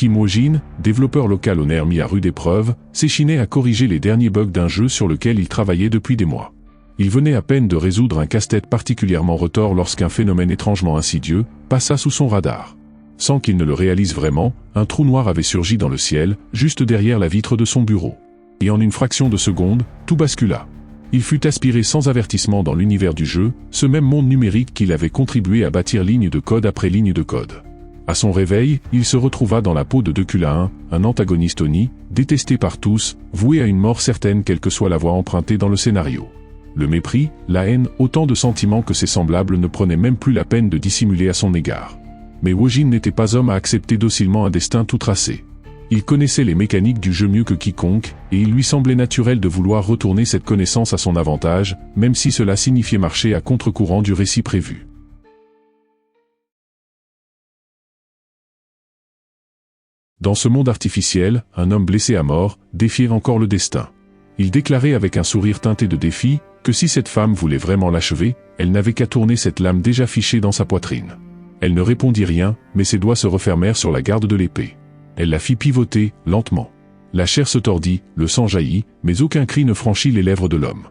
Kim Woo-jin, développeur local au nerf mis à rude épreuve, s'échinait à corriger les derniers bugs d'un jeu sur lequel il travaillait depuis des mois. Il venait à peine de résoudre un casse-tête particulièrement retors lorsqu'un phénomène étrangement insidieux passa sous son radar. Sans qu'il ne le réalise vraiment, un trou noir avait surgi dans le ciel, juste derrière la vitre de son bureau. Et en une fraction de seconde, tout bascula. Il fut aspiré sans avertissement dans l'univers du jeu, ce même monde numérique qu'il avait contribué à bâtir ligne de code après ligne de code. À son réveil, il se retrouva dans la peau de Decula 1, un antagoniste Oni, détesté par tous, voué à une mort certaine quelle que soit la voie empruntée dans le scénario. Le mépris, la haine, autant de sentiments que ses semblables ne prenaient même plus la peine de dissimuler à son égard. Mais Woo-jin n'était pas homme à accepter docilement un destin tout tracé. Il connaissait les mécaniques du jeu mieux que quiconque, et il lui semblait naturel de vouloir retourner cette connaissance à son avantage, même si cela signifiait marcher à contre-courant du récit prévu. Dans ce monde artificiel, un homme blessé à mort défiait encore le destin. Il déclarait avec un sourire teinté de défi que si cette femme voulait vraiment l'achever, elle n'avait qu'à tourner cette lame déjà fichée dans sa poitrine. Elle ne répondit rien, mais ses doigts se refermèrent sur la garde de l'épée. Elle la fit pivoter, lentement. La chair se tordit, le sang jaillit, mais aucun cri ne franchit les lèvres de l'homme.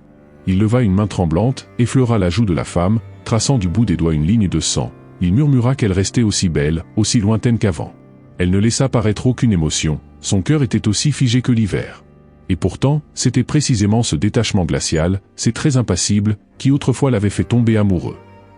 Il leva une main tremblante, effleura la joue de la femme, traçant du bout des doigts une ligne de sang. Il murmura qu'elle restait aussi belle, aussi lointaine qu'avant. Elle ne laissa paraître aucune émotion, son cœur était aussi figé que l'hiver. Et pourtant, c'était précisément ce détachement glacial, ces traits impassibles, qui autrefois l'avaient fait tomber amoureux.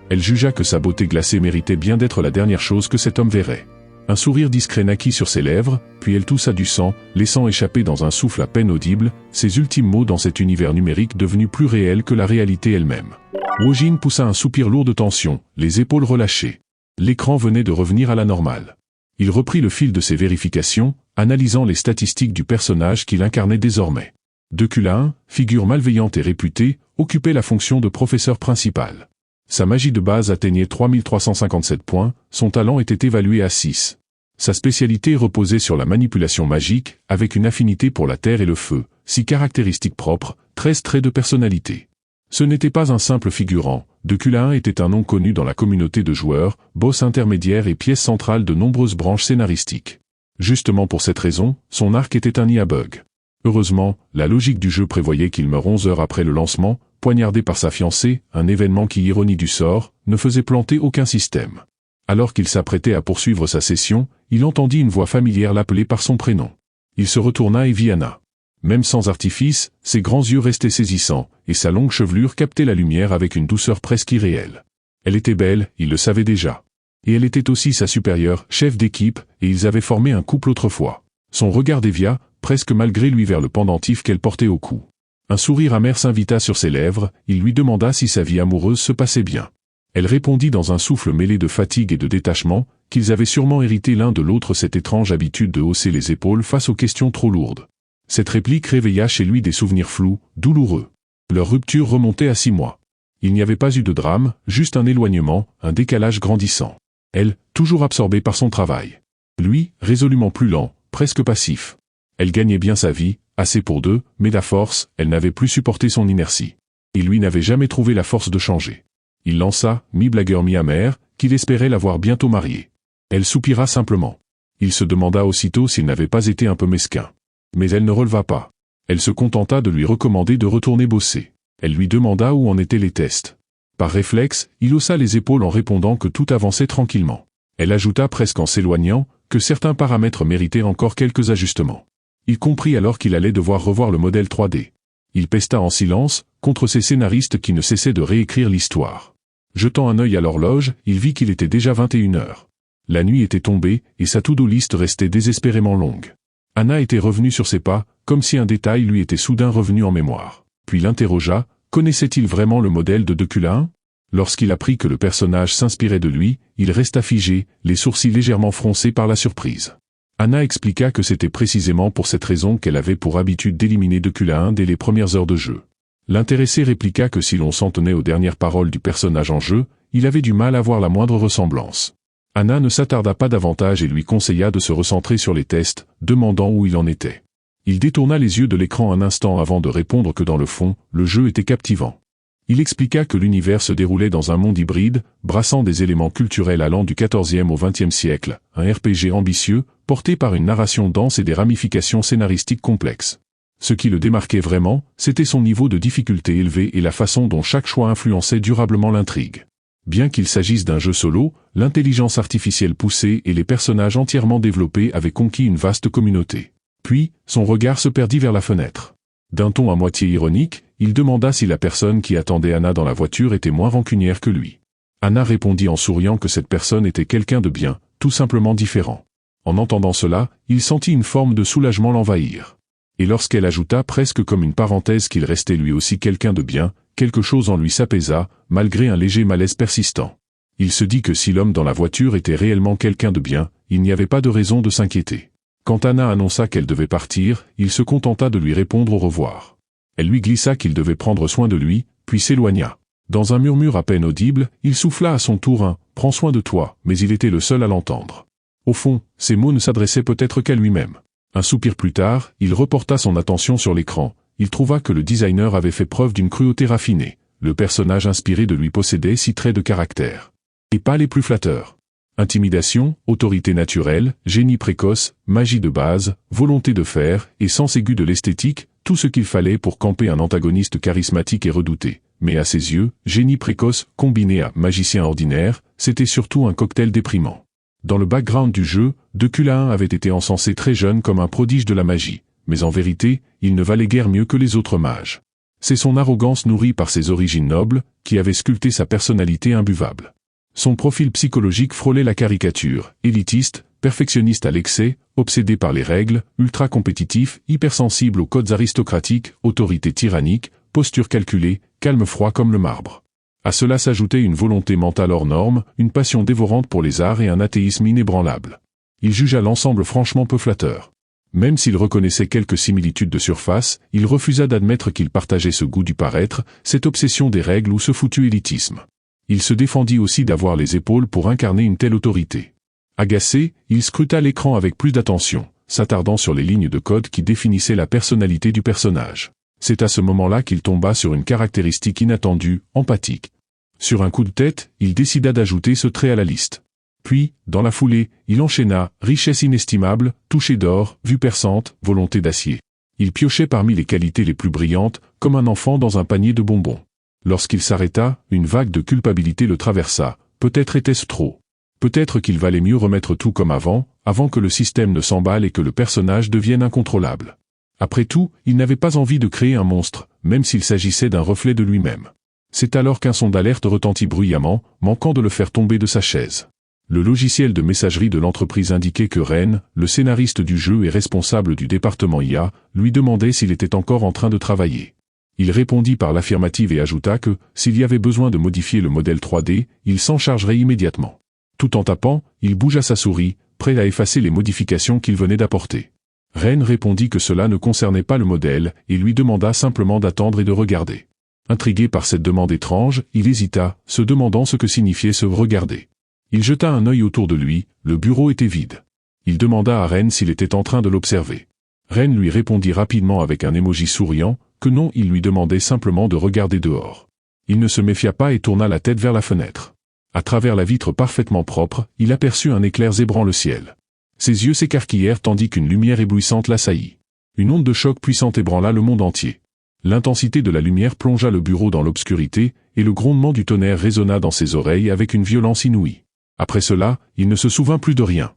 Elle jugea que sa beauté glacée méritait bien d'être la dernière chose que cet homme verrait. Un sourire discret naquit sur ses lèvres, puis elle toussa du sang, laissant échapper dans un souffle à peine audible, ses ultimes mots dans cet univers numérique devenu plus réel que la réalité elle-même. Woo-jin poussa un soupir lourd de tension, les épaules relâchées. L'écran venait de revenir à la normale. Il reprit le fil de ses vérifications, analysant les statistiques du personnage qu'il incarnait désormais. Decula 1, figure malveillante et réputée, occupait la fonction de professeur principal. Sa magie de base atteignait 3357 points, son talent était évalué à 6. Sa spécialité reposait sur la manipulation magique, avec une affinité pour la terre et le feu, 6 caractéristiques propres, 13 traits de personnalité. Ce n'était pas un simple figurant, Decula 1 était un nom connu dans la communauté de joueurs, boss intermédiaire et pièce centrale de nombreuses branches scénaristiques. Justement pour cette raison, son arc était un nid à bug. Heureusement, la logique du jeu prévoyait qu'il meure 11 heures après le lancement, poignardé par sa fiancée, un événement qui, ironie du sort, ne faisait planter aucun système. Alors qu'il s'apprêtait à poursuivre sa session, il entendit une voix familière l'appeler par son prénom. Il se retourna et vit Anna. Même sans artifice, ses grands yeux restaient saisissants, et sa longue chevelure captait la lumière avec une douceur presque irréelle. Elle était belle, il le savait déjà. Et elle était aussi sa supérieure, chef d'équipe, et ils avaient formé un couple autrefois. Son regard dévia, presque malgré lui vers le pendentif qu'elle portait au cou. Un sourire amer s'invita sur ses lèvres, il lui demanda si sa vie amoureuse se passait bien. Elle répondit dans un souffle mêlé de fatigue et de détachement, qu'ils avaient sûrement hérité l'un de l'autre cette étrange habitude de hausser les épaules face aux questions trop lourdes. Cette réplique réveilla chez lui des souvenirs flous, douloureux. Leur rupture remontait à 6 mois. Il n'y avait pas eu de drame, juste un éloignement, un décalage grandissant. Elle, toujours absorbée par son travail. Lui, résolument plus lent, presque passif. Elle gagnait bien sa vie, assez pour deux, mais à force, elle n'avait plus supporté son inertie. Et lui n'avait jamais trouvé la force de changer. Il lança, mi-blagueur mi-amer, qu'il espérait la voir bientôt mariée. Elle soupira simplement. Il se demanda aussitôt s'il n'avait pas été un peu mesquin. Mais elle ne releva pas. Elle se contenta de lui recommander de retourner bosser. Elle lui demanda où en étaient les tests. Par réflexe, il haussa les épaules en répondant que tout avançait tranquillement. Elle ajouta presque en s'éloignant, que certains paramètres méritaient encore quelques ajustements. Il comprit alors qu'il allait devoir revoir le modèle 3D. Il pesta en silence, contre ces scénaristes qui ne cessaient de réécrire l'histoire. Jetant un œil à l'horloge, il vit qu'il était déjà 21 heures. La nuit était tombée, et sa to-do list restait désespérément longue. Anna était revenue sur ses pas, comme si un détail lui était soudain revenu en mémoire. Puis l'interrogea, connaissait-il vraiment le modèle de Decula 1 ? Lorsqu'il apprit que le personnage s'inspirait de lui, il resta figé, les sourcils légèrement froncés par la surprise. Anna expliqua que c'était précisément pour cette raison qu'elle avait pour habitude d'éliminer Decula 1 dès les premières heures de jeu. L'intéressé répliqua que si l'on s'en tenait aux dernières paroles du personnage en jeu, il avait du mal à voir la moindre ressemblance. Anna ne s'attarda pas davantage et lui conseilla de se recentrer sur les tests, demandant où il en était. Il détourna les yeux de l'écran un instant avant de répondre que dans le fond, le jeu était captivant. Il expliqua que l'univers se déroulait dans un monde hybride, brassant des éléments culturels allant du XIVe au XXe siècle, un RPG ambitieux, porté par une narration dense et des ramifications scénaristiques complexes. Ce qui le démarquait vraiment, c'était son niveau de difficulté élevé et la façon dont chaque choix influençait durablement l'intrigue. Bien qu'il s'agisse d'un jeu solo, l'intelligence artificielle poussée et les personnages entièrement développés avaient conquis une vaste communauté. Puis, son regard se perdit vers la fenêtre. D'un ton à moitié ironique, il demanda si la personne qui attendait Anna dans la voiture était moins rancunière que lui. Anna répondit en souriant que cette personne était quelqu'un de bien, tout simplement différent. En entendant cela, il sentit une forme de soulagement l'envahir. Et lorsqu'elle ajouta presque comme une parenthèse qu'il restait lui aussi quelqu'un de bien, quelque chose en lui s'apaisa, malgré un léger malaise persistant. Il se dit que si l'homme dans la voiture était réellement quelqu'un de bien, il n'y avait pas de raison de s'inquiéter. Quand Anna annonça qu'elle devait partir, il se contenta de lui répondre au revoir. Elle lui glissa qu'il devait prendre soin de lui, puis s'éloigna. Dans un murmure à peine audible, il souffla à son tour un « Prends soin de toi », mais il était le seul à l'entendre. Au fond, ces mots ne s'adressaient peut-être qu'à lui-même. Un soupir plus tard, il reporta son attention sur l'écran. Il trouva que le designer avait fait preuve d'une cruauté raffinée. Le personnage inspiré de lui possédait 6 traits de caractère. Et pas les plus flatteurs. Intimidation, autorité naturelle, génie précoce, magie de base, volonté de faire, et sens aigu de l'esthétique, tout ce qu'il fallait pour camper un antagoniste charismatique et redouté. Mais à ses yeux, génie précoce, combiné à magicien ordinaire, c'était surtout un cocktail déprimant. Dans le background du jeu, Decula 1 avait été encensé très jeune comme un prodige de la magie, mais en vérité, il ne valait guère mieux que les autres mages. C'est son arrogance nourrie par ses origines nobles, qui avait sculpté sa personnalité imbuvable. Son profil psychologique frôlait la caricature, élitiste, perfectionniste à l'excès, obsédé par les règles, ultra-compétitif, hypersensible aux codes aristocratiques, autorité tyrannique, posture calculée, calme froid comme le marbre. À cela s'ajoutait une volonté mentale hors norme, une passion dévorante pour les arts et un athéisme inébranlable. Il jugea l'ensemble franchement peu flatteur. Même s'il reconnaissait quelques similitudes de surface, il refusa d'admettre qu'il partageait ce goût du paraître, cette obsession des règles ou ce foutu élitisme. Il se défendit aussi d'avoir les épaules pour incarner une telle autorité. Agacé, il scruta l'écran avec plus d'attention, s'attardant sur les lignes de code qui définissaient la personnalité du personnage. C'est à ce moment-là qu'il tomba sur une caractéristique inattendue, empathique. Sur un coup de tête, il décida d'ajouter ce trait à la liste. Puis, dans la foulée, il enchaîna « richesse inestimable, toucher d'or, vue perçante, volonté d'acier ». Il piochait parmi les qualités les plus brillantes, comme un enfant dans un panier de bonbons. Lorsqu'il s'arrêta, une vague de culpabilité le traversa. Peut-être était-ce trop. Peut-être qu'il valait mieux remettre tout comme avant que le système ne s'emballe et que le personnage devienne incontrôlable. Après tout, il n'avait pas envie de créer un monstre, même s'il s'agissait d'un reflet de lui-même. C'est alors qu'un son d'alerte retentit bruyamment, manquant de le faire tomber de sa chaise. Le logiciel de messagerie de l'entreprise indiquait que Ren, le scénariste du jeu et responsable du département IA, lui demandait s'il était encore en train de travailler. Il répondit par l'affirmative et ajouta que, s'il y avait besoin de modifier le modèle 3D, il s'en chargerait immédiatement. Tout en tapant, il bougea sa souris, prêt à effacer les modifications qu'il venait d'apporter. Ren répondit que cela ne concernait pas le modèle, et lui demanda simplement d'attendre et de regarder. Intrigué par cette demande étrange, il hésita, se demandant ce que signifiait ce « regarder ». Il jeta un œil autour de lui, le bureau était vide. Il demanda à Ren s'il était en train de l'observer. Ren lui répondit rapidement avec un émoji souriant, que non, il lui demandait simplement de regarder dehors. Il ne se méfia pas et tourna la tête vers la fenêtre. À travers la vitre parfaitement propre, il aperçut un éclair zébrant le ciel. Ses yeux s'écarquillèrent tandis qu'une lumière éblouissante l'assaillit. Une onde de choc puissante ébranla le monde entier. L'intensité de la lumière plongea le bureau dans l'obscurité, et le grondement du tonnerre résonna dans ses oreilles avec une violence inouïe. Après cela, il ne se souvint plus de rien.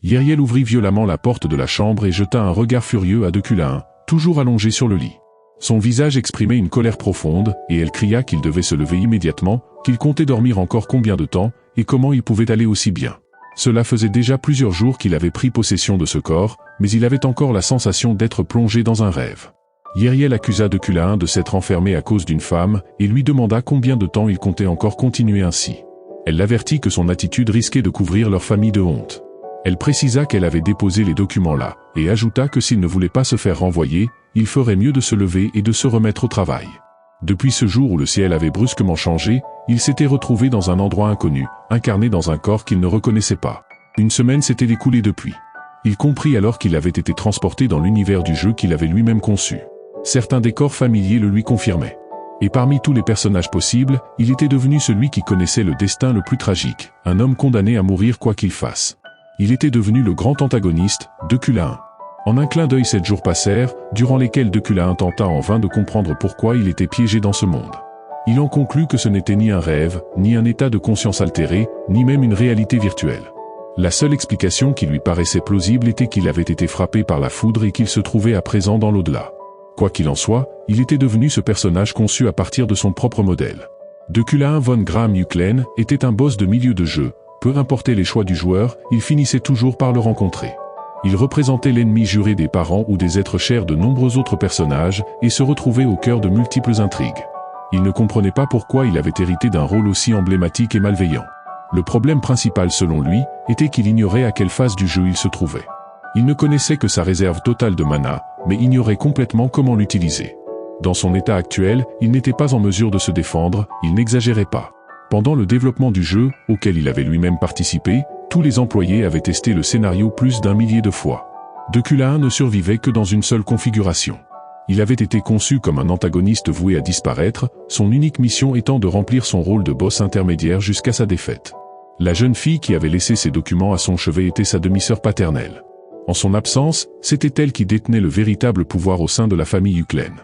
Yeriel ouvrit violemment la porte de la chambre et jeta un regard furieux à Decula 1, toujours allongé sur le lit. Son visage exprimait une colère profonde, et elle cria qu'il devait se lever immédiatement, qu'il comptait dormir encore combien de temps, et comment il pouvait aller aussi bien. Cela faisait déjà plusieurs jours qu'il avait pris possession de ce corps, mais il avait encore la sensation d'être plongé dans un rêve. Yeriel accusa Decula 1 de s'être enfermé à cause d'une femme, et lui demanda combien de temps il comptait encore continuer ainsi. Elle l'avertit que son attitude risquait de couvrir leur famille de honte. Elle précisa qu'elle avait déposé les documents là, et ajouta que s'il ne voulait pas se faire renvoyer, il ferait mieux de se lever et de se remettre au travail. Depuis ce jour où le ciel avait brusquement changé, il s'était retrouvé dans un endroit inconnu, incarné dans un corps qu'il ne reconnaissait pas. Une semaine s'était écoulée depuis. Il comprit alors qu'il avait été transporté dans l'univers du jeu qu'il avait lui-même conçu. Certains décors familiers le lui confirmaient. Et parmi tous les personnages possibles, il était devenu celui qui connaissait le destin le plus tragique, un homme condamné à mourir quoi qu'il fasse. Il était devenu le grand antagoniste, Decula 1. En un clin d'œil 7 jours passèrent, durant lesquels Decula 1 tenta en vain de comprendre pourquoi il était piégé dans ce monde. Il en conclut que ce n'était ni un rêve, ni un état de conscience altéré, ni même une réalité virtuelle. La seule explication qui lui paraissait plausible était qu'il avait été frappé par la foudre et qu'il se trouvait à présent dans l'au-delà. Quoi qu'il en soit, il était devenu ce personnage conçu à partir de son propre modèle. Decula 1 von Graham Ucklén était un boss de milieu de jeu, peu importaient les choix du joueur, il finissait toujours par le rencontrer. Il représentait l'ennemi juré des parents ou des êtres chers de nombreux autres personnages et se retrouvait au cœur de multiples intrigues. Il ne comprenait pas pourquoi il avait hérité d'un rôle aussi emblématique et malveillant. Le problème principal selon lui, était qu'il ignorait à quelle phase du jeu il se trouvait. Il ne connaissait que sa réserve totale de mana, mais ignorait complètement comment l'utiliser. Dans son état actuel, il n'était pas en mesure de se défendre, il n'exagérait pas. Pendant le développement du jeu, auquel il avait lui-même participé, tous les employés avaient testé le scénario plus d'1 millier de fois. Decula 1 ne survivait que dans une seule configuration. Il avait été conçu comme un antagoniste voué à disparaître, son unique mission étant de remplir son rôle de boss intermédiaire jusqu'à sa défaite. La jeune fille qui avait laissé ses documents à son chevet était sa demi-sœur paternelle. En son absence, c'était elle qui détenait le véritable pouvoir au sein de la famille Ucklén.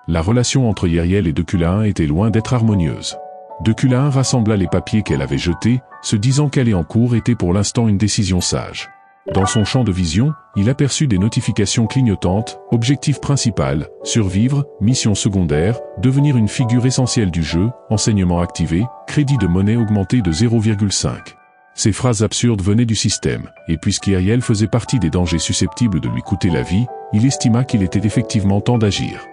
La relation entre Yriel et Decula 1 était loin d'être harmonieuse. Decula 1 rassembla les papiers qu'elle avait jetés, se disant qu'aller en cours était pour l'instant une décision sage. Dans son champ de vision, il aperçut des notifications clignotantes, objectif principal, survivre, mission secondaire, devenir une figure essentielle du jeu, enseignement activé, crédit de monnaie augmenté de 0,5. Ces phrases absurdes venaient du système, et puisqu'Yriel faisait partie des dangers susceptibles de lui coûter la vie, il estima qu'il était effectivement temps d'agir.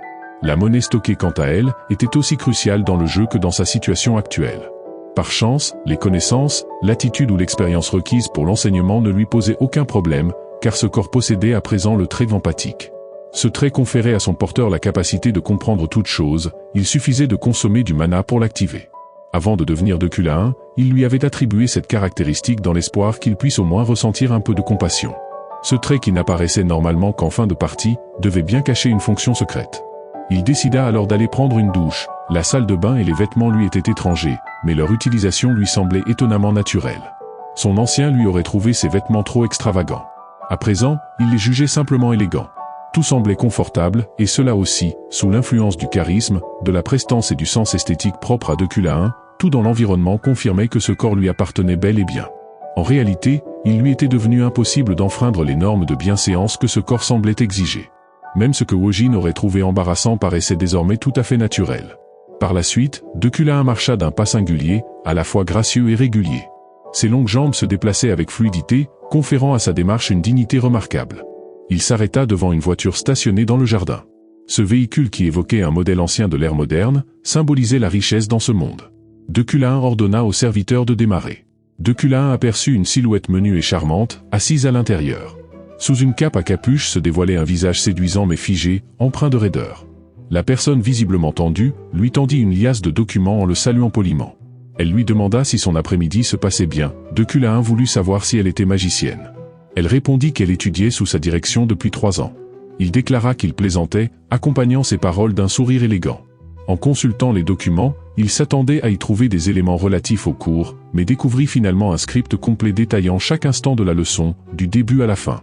La monnaie stockée quant à elle, était aussi cruciale dans le jeu que dans sa situation actuelle. Par chance, les connaissances, l'attitude ou l'expérience requise pour l'enseignement ne lui posaient aucun problème, car ce corps possédait à présent le trait empathique. Ce trait conférait à son porteur la capacité de comprendre toute chose, il suffisait de consommer du mana pour l'activer. Avant de devenir Decula 1, il lui avait attribué cette caractéristique dans l'espoir qu'il puisse au moins ressentir un peu de compassion. Ce trait qui n'apparaissait normalement qu'en fin de partie, devait bien cacher une fonction secrète. Il décida alors d'aller prendre une douche. La salle de bain et les vêtements lui étaient étrangers, mais leur utilisation lui semblait étonnamment naturelle. Son ancien lui aurait trouvé ces vêtements trop extravagants. À présent, il les jugeait simplement élégants. Tout semblait confortable, et cela aussi, sous l'influence du charisme, de la prestance et du sens esthétique propre à Decula 1, tout dans l'environnement confirmait que ce corps lui appartenait bel et bien. En réalité, il lui était devenu impossible d'enfreindre les normes de bienséance que ce corps semblait exiger. Même ce que Wojin aurait trouvé embarrassant paraissait désormais tout à fait naturel. Par la suite, Decula 1 marcha d'un pas singulier, à la fois gracieux et régulier. Ses longues jambes se déplaçaient avec fluidité, conférant à sa démarche une dignité remarquable. Il s'arrêta devant une voiture stationnée dans le jardin. Ce véhicule qui évoquait un modèle ancien de l'ère moderne, symbolisait la richesse dans ce monde. Decula 1 ordonna au serviteur de démarrer. Decula 1 aperçut une silhouette menue et charmante, assise à l'intérieur. Sous une cape à capuche se dévoilait un visage séduisant mais figé, empreint de raideur. La personne visiblement tendue, lui tendit une liasse de documents en le saluant poliment. Elle lui demanda si son après-midi se passait bien. Decula 1 voulut savoir si elle était magicienne. Elle répondit qu'elle étudiait sous sa direction depuis 3 ans. Il déclara qu'il plaisantait, accompagnant ses paroles d'un sourire élégant. En consultant les documents, il s'attendait à y trouver des éléments relatifs au cours, mais découvrit finalement un script complet détaillant chaque instant de la leçon, du début à la fin.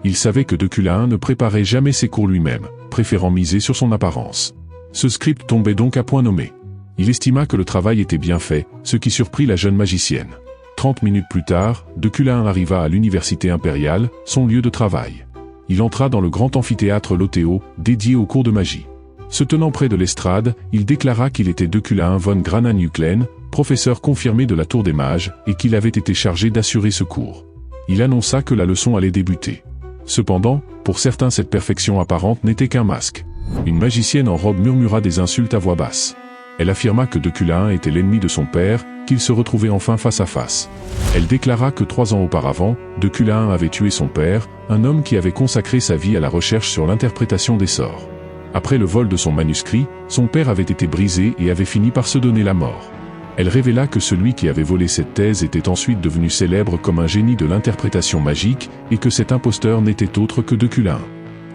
Il savait que Decula 1 ne préparait jamais ses cours lui-même, préférant miser sur son apparence. Ce script tombait donc à point nommé. Il estima que le travail était bien fait, ce qui surprit la jeune magicienne. 30 minutes plus tard, Decula 1 arriva à l'université impériale, son lieu de travail. Il entra dans le grand amphithéâtre Loteo, dédié aux cours de magie. Se tenant près de l'estrade, il déclara qu'il était Decula 1 von Graham Ucklén, professeur confirmé de la Tour des Mages, et qu'il avait été chargé d'assurer ce cours. Il annonça que la leçon allait débuter. Cependant, pour certains cette perfection apparente n'était qu'un masque. Une magicienne en robe murmura des insultes à voix basse. Elle affirma que Decula 1 était l'ennemi de son père, qu'ils se retrouvaient enfin face à face. Elle déclara que 3 ans auparavant, Decula 1 avait tué son père, un homme qui avait consacré sa vie à la recherche sur l'interprétation des sorts. Après le vol de son manuscrit, son père avait été brisé et avait fini par se donner la mort. Elle révéla que celui qui avait volé cette thèse était ensuite devenu célèbre comme un génie de l'interprétation magique, et que cet imposteur n'était autre que Decula 1.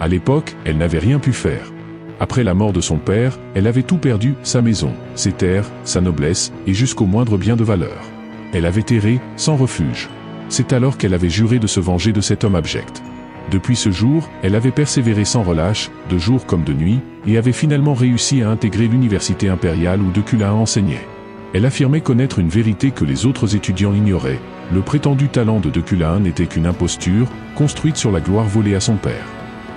À l'époque, elle n'avait rien pu faire. Après la mort de son père, elle avait tout perdu, sa maison, ses terres, sa noblesse, et jusqu'au moindre bien de valeur. Elle avait erré, sans refuge. C'est alors qu'elle avait juré de se venger de cet homme abject. Depuis ce jour, elle avait persévéré sans relâche, de jour comme de nuit, et avait finalement réussi à intégrer l'université impériale où Deculain enseignait. Elle affirmait connaître une vérité que les autres étudiants ignoraient. Le prétendu talent de Deculain n'était qu'une imposture, construite sur la gloire volée à son père.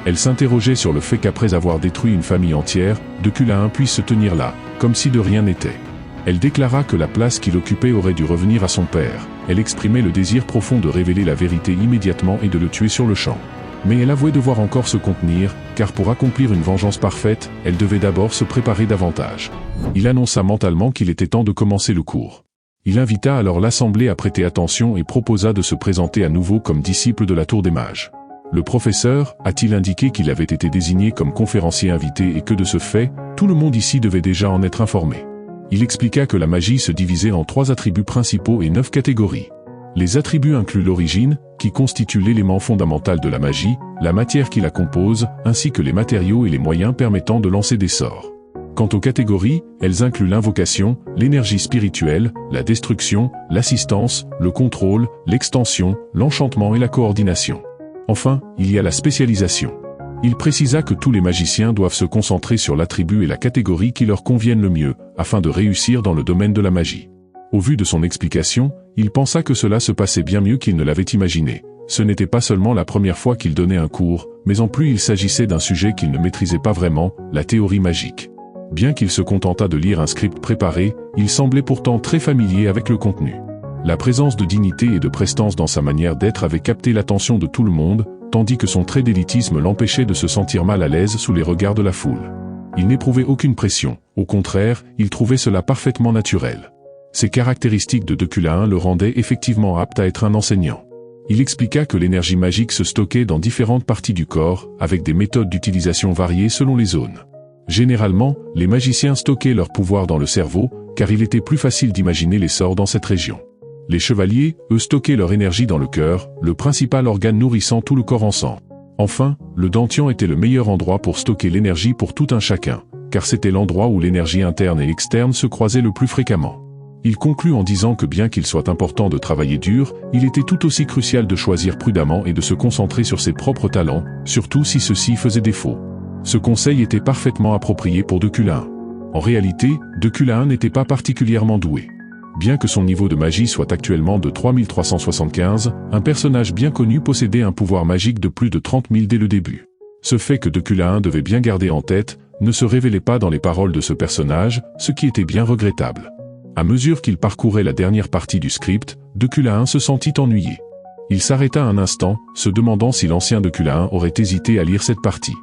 Elle s'interrogeait sur le fait qu'après avoir détruit une famille entière, Deculain puisse se tenir là, comme si de rien n'était. Elle déclara que la place qu'il occupait aurait dû revenir à son père. Elle exprimait le désir profond de révéler la vérité immédiatement et de le tuer sur le champ. Mais elle avouait devoir encore se contenir, car pour accomplir une vengeance parfaite, elle devait d'abord se préparer davantage. Il annonça mentalement qu'il était temps de commencer le cours. Il invita alors l'assemblée à prêter attention et proposa de se présenter à nouveau comme disciple de la Tour des Mages. Le professeur a-t-il indiqué qu'il avait été désigné comme conférencier invité et que de ce fait, tout le monde ici devait déjà en être informé. Il expliqua que la magie se divisait en 3 attributs principaux et 9 catégories. Les attributs incluent l'origine, qui constitue l'élément fondamental de la magie, la matière qui la compose, ainsi que les matériaux et les moyens permettant de lancer des sorts. Quant aux catégories, elles incluent l'invocation, l'énergie spirituelle, la destruction, l'assistance, le contrôle, l'extension, l'enchantement et la coordination. Enfin, il y a la spécialisation. Il précisa que tous les magiciens doivent se concentrer sur l'attribut et la catégorie qui leur conviennent le mieux, afin de réussir dans le domaine de la magie. Au vu de son explication, il pensa que cela se passait bien mieux qu'il ne l'avait imaginé. Ce n'était pas seulement la première fois qu'il donnait un cours, mais en plus il s'agissait d'un sujet qu'il ne maîtrisait pas vraiment, la théorie magique. Bien qu'il se contentât de lire un script préparé, il semblait pourtant très familier avec le contenu. La présence de dignité et de prestance dans sa manière d'être avait capté l'attention de tout le monde, tandis que son trait d'élitisme l'empêchait de se sentir mal à l'aise sous les regards de la foule. Il n'éprouvait aucune pression, au contraire, il trouvait cela parfaitement naturel. Ces caractéristiques de Deculain le rendaient effectivement apte à être un enseignant. Il expliqua que l'énergie magique se stockait dans différentes parties du corps, avec des méthodes d'utilisation variées selon les zones. Généralement, les magiciens stockaient leur pouvoir dans le cerveau, car il était plus facile d'imaginer les sorts dans cette région. Les chevaliers, eux, stockaient leur énergie dans le cœur, le principal organe nourrissant tout le corps en sang. Enfin, le dantian était le meilleur endroit pour stocker l'énergie pour tout un chacun, car c'était l'endroit où l'énergie interne et externe se croisaient le plus fréquemment. Il conclut en disant que bien qu'il soit important de travailler dur, il était tout aussi crucial de choisir prudemment et de se concentrer sur ses propres talents, surtout si ceux-ci faisaient défaut. Ce conseil était parfaitement approprié pour Deculain. En réalité, Deculain n'était pas particulièrement doué. Bien que son niveau de magie soit actuellement de 3375, un personnage bien connu possédait un pouvoir magique de plus de 30 000 dès le début. Ce fait que Deculain devait bien garder en tête, ne se révélait pas dans les paroles de ce personnage, ce qui était bien regrettable. À mesure qu'il parcourait la dernière partie du script, Deculain se sentit ennuyé. Il s'arrêta un instant, se demandant si l'ancien Deculain aurait hésité à lire cette partie.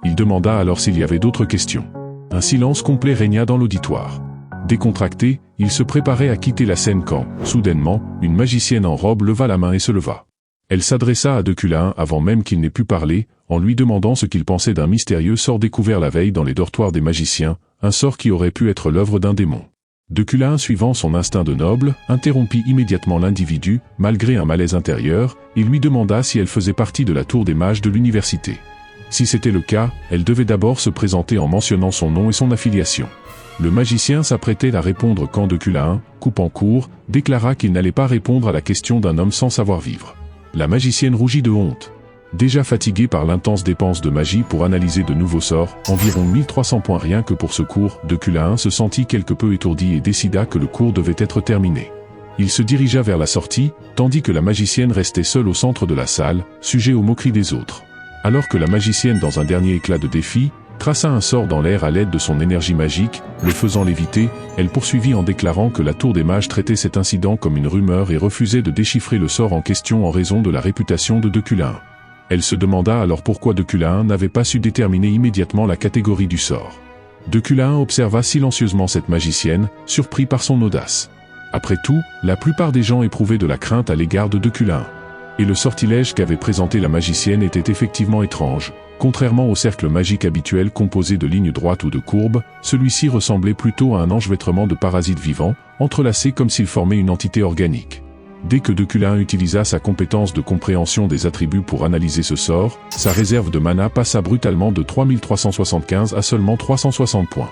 Il demanda alors s'il y avait d'autres questions. Un silence complet régna dans l'auditoire. Décontracté, il se préparait à quitter la scène quand, soudainement, une magicienne en robe leva la main et se leva. Elle s'adressa à Deculain avant même qu'il n'ait pu parler, en lui demandant ce qu'il pensait d'un mystérieux sort découvert la veille dans les dortoirs des magiciens, un sort qui aurait pu être l'œuvre d'un démon. Deculain, suivant son instinct de noble, interrompit immédiatement l'individu, malgré un malaise intérieur, et lui demanda si elle faisait partie de la Tour des Mages de l'université. Si c'était le cas, elle devait d'abord se présenter en mentionnant son nom et son affiliation. Le magicien s'apprêtait à répondre quand Deculain, coupant court, déclara qu'il n'allait pas répondre à la question d'un homme sans savoir-vivre. La magicienne rougit de honte. Déjà fatiguée par l'intense dépense de magie pour analyser de nouveaux sorts, environ 1300 points rien que pour ce cours, Deculain se sentit quelque peu étourdi et décida que le cours devait être terminé. Il se dirigea vers la sortie, tandis que la magicienne restait seule au centre de la salle, sujet aux moqueries des autres. Alors que la magicienne, dans un dernier éclat de défi, traça un sort dans l'air à l'aide de son énergie magique, le faisant léviter, elle poursuivit en déclarant que la Tour des Mages traitait cet incident comme une rumeur et refusait de déchiffrer le sort en question en raison de la réputation de Deculain. Elle se demanda alors pourquoi Deculain n'avait pas su déterminer immédiatement la catégorie du sort. Deculain observa silencieusement cette magicienne, surpris par son audace. Après tout, la plupart des gens éprouvaient de la crainte à l'égard de Deculain. Et le sortilège qu'avait présenté la magicienne était effectivement étrange. Contrairement au cercle magique habituel composé de lignes droites ou de courbes, celui-ci ressemblait plutôt à un enchevêtrement de parasites vivants, entrelacés comme s'ils formaient une entité organique. Dès que Deculain utilisa sa compétence de compréhension des attributs pour analyser ce sort, sa réserve de mana passa brutalement de 3375 à seulement 360 points.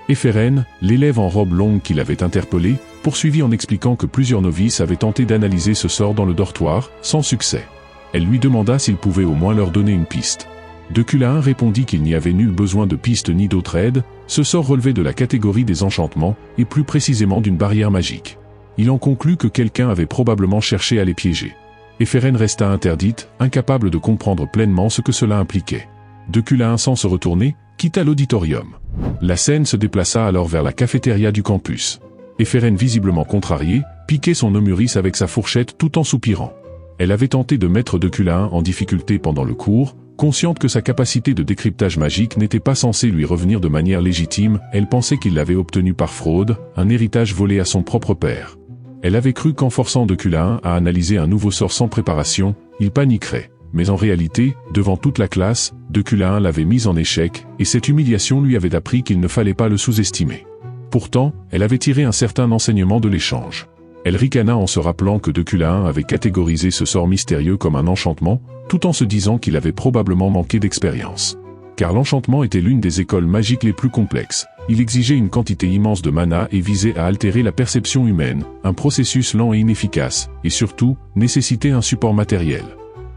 Éphérène, l'élève en robe longue qui l'avait interpellé, poursuivit en expliquant que plusieurs novices avaient tenté d'analyser ce sort dans le dortoir, sans succès. Elle lui demanda s'il pouvait au moins leur donner une piste. Deculain répondit qu'il n'y avait nul besoin de piste ni d'autre aide, ce sort relevait de la catégorie des enchantements, et plus précisément d'une barrière magique. Il en conclut que quelqu'un avait probablement cherché à les piéger. Éphérène resta interdite, incapable de comprendre pleinement ce que cela impliquait. Deculain, sans se retourner, quitta l'auditorium. La scène se déplaça alors vers la cafétéria du campus. Éphérène, visiblement contrariée, piquait son homuris avec sa fourchette tout en soupirant. Elle avait tenté de mettre Deculain en difficulté pendant le cours, consciente que sa capacité de décryptage magique n'était pas censée lui revenir de manière légitime, elle pensait qu'il l'avait obtenu par fraude, un héritage volé à son propre père. Elle avait cru qu'en forçant Deculain à analyser un nouveau sort sans préparation, il paniquerait. Mais en réalité, devant toute la classe, Deculain l'avait mise en échec, et cette humiliation lui avait appris qu'il ne fallait pas le sous-estimer. Pourtant, elle avait tiré un certain enseignement de l'échange. Elle ricana en se rappelant que Deculain avait catégorisé ce sort mystérieux comme un enchantement, tout en se disant qu'il avait probablement manqué d'expérience. Car l'enchantement était l'une des écoles magiques les plus complexes. Il exigeait une quantité immense de mana et visait à altérer la perception humaine, un processus lent et inefficace, et surtout, nécessitait un support matériel.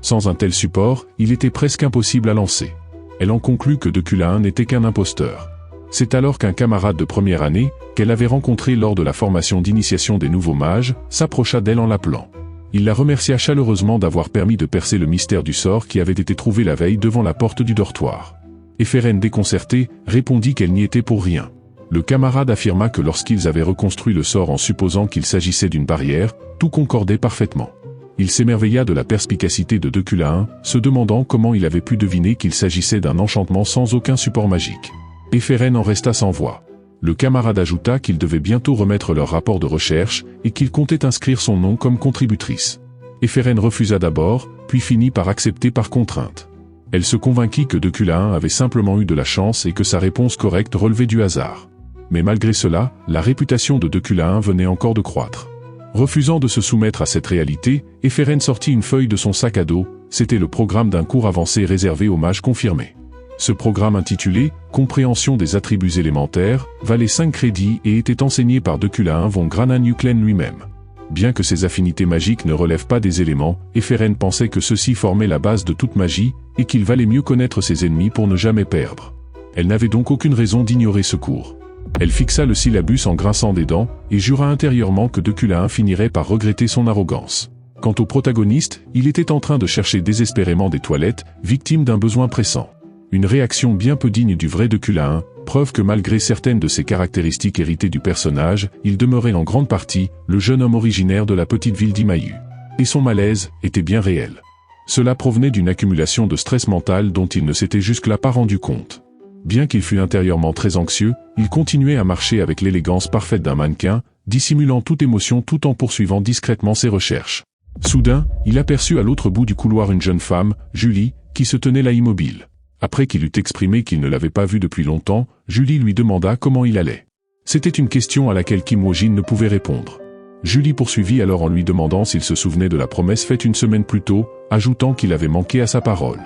Sans un tel support, il était presque impossible à lancer. Elle en conclut que Deculain n'était qu'un imposteur. C'est alors qu'un camarade de première année, qu'elle avait rencontré lors de la formation d'initiation des nouveaux mages, s'approcha d'elle en l'appelant. Il la remercia chaleureusement d'avoir permis de percer le mystère du sort qui avait été trouvé la veille devant la porte du dortoir. Éphérène, déconcertée, répondit qu'elle n'y était pour rien. Le camarade affirma que lorsqu'ils avaient reconstruit le sort en supposant qu'il s'agissait d'une barrière, tout concordait parfaitement. Il s'émerveilla de la perspicacité de Deculain, se demandant comment il avait pu deviner qu'il s'agissait d'un enchantement sans aucun support magique. Éphérène en resta sans voix. Le camarade ajouta qu'il devait bientôt remettre leur rapport de recherche, et qu'il comptait inscrire son nom comme contributrice. Éphérène refusa d'abord, puis finit par accepter par contrainte. Elle se convainquit que Deculain avait simplement eu de la chance et que sa réponse correcte relevait du hasard. Mais malgré cela, la réputation de Deculain venait encore de croître. Refusant de se soumettre à cette réalité, Éphérène sortit une feuille de son sac à dos, c'était le programme d'un cours avancé réservé aux mages confirmés. Ce programme intitulé « Compréhension des attributs élémentaires » valait 5 crédits et était enseigné par Deculain von Granan-Uklen lui-même. Bien que ses affinités magiques ne relèvent pas des éléments, Éphérène pensait que ceux-ci formaient la base de toute magie, et qu'il valait mieux connaître ses ennemis pour ne jamais perdre. Elle n'avait donc aucune raison d'ignorer ce cours. Elle fixa le syllabus en grinçant des dents, et jura intérieurement que Deculain finirait par regretter son arrogance. Quant au protagoniste, il était en train de chercher désespérément des toilettes, victime d'un besoin pressant. Une réaction bien peu digne du vrai Deculain, preuve que malgré certaines de ses caractéristiques héritées du personnage, il demeurait en grande partie le jeune homme originaire de la petite ville d'Imayu. Et son malaise était bien réel. Cela provenait d'une accumulation de stress mental dont il ne s'était jusque-là pas rendu compte. Bien qu'il fût intérieurement très anxieux, il continuait à marcher avec l'élégance parfaite d'un mannequin, dissimulant toute émotion tout en poursuivant discrètement ses recherches. Soudain, il aperçut à l'autre bout du couloir une jeune femme, Julie, qui se tenait là immobile. Après qu'il eut exprimé qu'il ne l'avait pas vue depuis longtemps, Julie lui demanda comment il allait. C'était une question à laquelle Kim Woo-jin ne pouvait répondre. Julie poursuivit alors en lui demandant s'il se souvenait de la promesse faite une semaine plus tôt, ajoutant qu'il avait manqué à sa parole.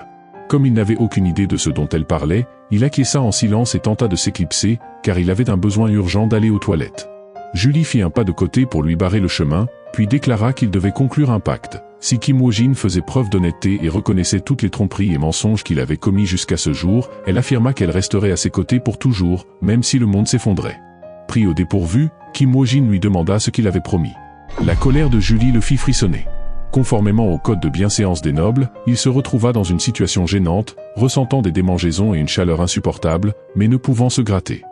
Comme il n'avait aucune idée de ce dont elle parlait, il acquiesça en silence et tenta de s'éclipser, car il avait un besoin urgent d'aller aux toilettes. Julie fit un pas de côté pour lui barrer le chemin, puis déclara qu'il devait conclure un pacte. Si Kim Woo-jin faisait preuve d'honnêteté et reconnaissait toutes les tromperies et mensonges qu'il avait commis jusqu'à ce jour, elle affirma qu'elle resterait à ses côtés pour toujours, même si le monde s'effondrait. Pris au dépourvu, Kim Woo-jin lui demanda ce qu'il avait promis. La colère de Julie le fit frissonner. Conformément au code de bienséance des nobles, il se retrouva dans une situation gênante, ressentant des démangeaisons et une chaleur insupportable, mais ne pouvant se gratter.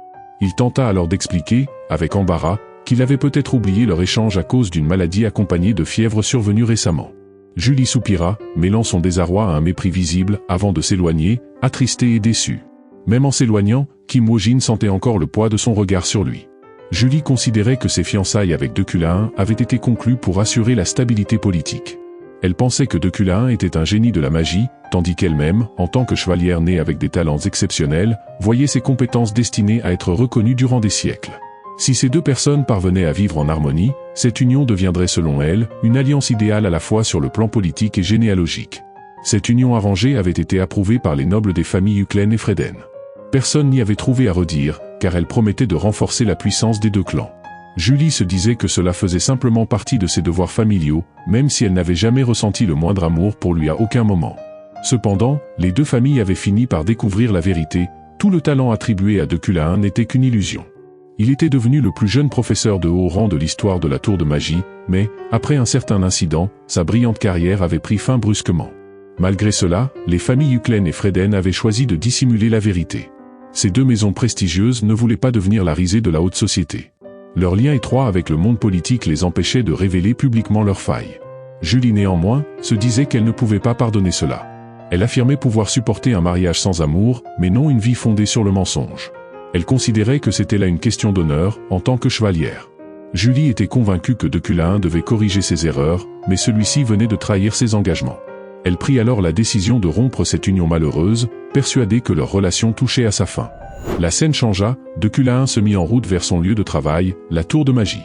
Il tenta alors d'expliquer, avec embarras, qu'il avait peut-être oublié leur échange à cause d'une maladie accompagnée de fièvre survenue récemment. Julie soupira, mêlant son désarroi à un mépris visible, avant de s'éloigner, attristée et déçue. Même en s'éloignant, Kim Woo-jin sentait encore le poids de son regard sur lui. Julie considérait que ses fiançailles avec Deculain avaient été conclues pour assurer la stabilité politique. Elle pensait que Deculain était un génie de la magie, tandis qu'elle-même, en tant que chevalière née avec des talents exceptionnels, voyait ses compétences destinées à être reconnues durant des siècles. Si ces deux personnes parvenaient à vivre en harmonie, cette union deviendrait selon elle, une alliance idéale à la fois sur le plan politique et généalogique. Cette union arrangée avait été approuvée par les nobles des familles Uklen et Freden. Personne n'y avait trouvé à redire, car elle promettait de renforcer la puissance des deux clans. Julie se disait que cela faisait simplement partie de ses devoirs familiaux, même si elle n'avait jamais ressenti le moindre amour pour lui à aucun moment. Cependant, les deux familles avaient fini par découvrir la vérité, tout le talent attribué à Deculain n'était qu'une illusion. Il était devenu le plus jeune professeur de haut rang de l'histoire de la tour de magie, mais, après un certain incident, sa brillante carrière avait pris fin brusquement. Malgré cela, les familles Uclen et Freden avaient choisi de dissimuler la vérité. Ces deux maisons prestigieuses ne voulaient pas devenir la risée de la haute société. Leur lien étroit avec le monde politique les empêchait de révéler publiquement leurs failles. Julie néanmoins, se disait qu'elle ne pouvait pas pardonner cela. Elle affirmait pouvoir supporter un mariage sans amour, mais non une vie fondée sur le mensonge. Elle considérait que c'était là une question d'honneur, en tant que chevalière. Julie était convaincue que Deculain devait corriger ses erreurs, mais celui-ci venait de trahir ses engagements. Elle prit alors la décision de rompre cette union malheureuse, persuadée que leur relation touchait à sa fin. La scène changea, Deculain se mit en route vers son lieu de travail, la tour de magie.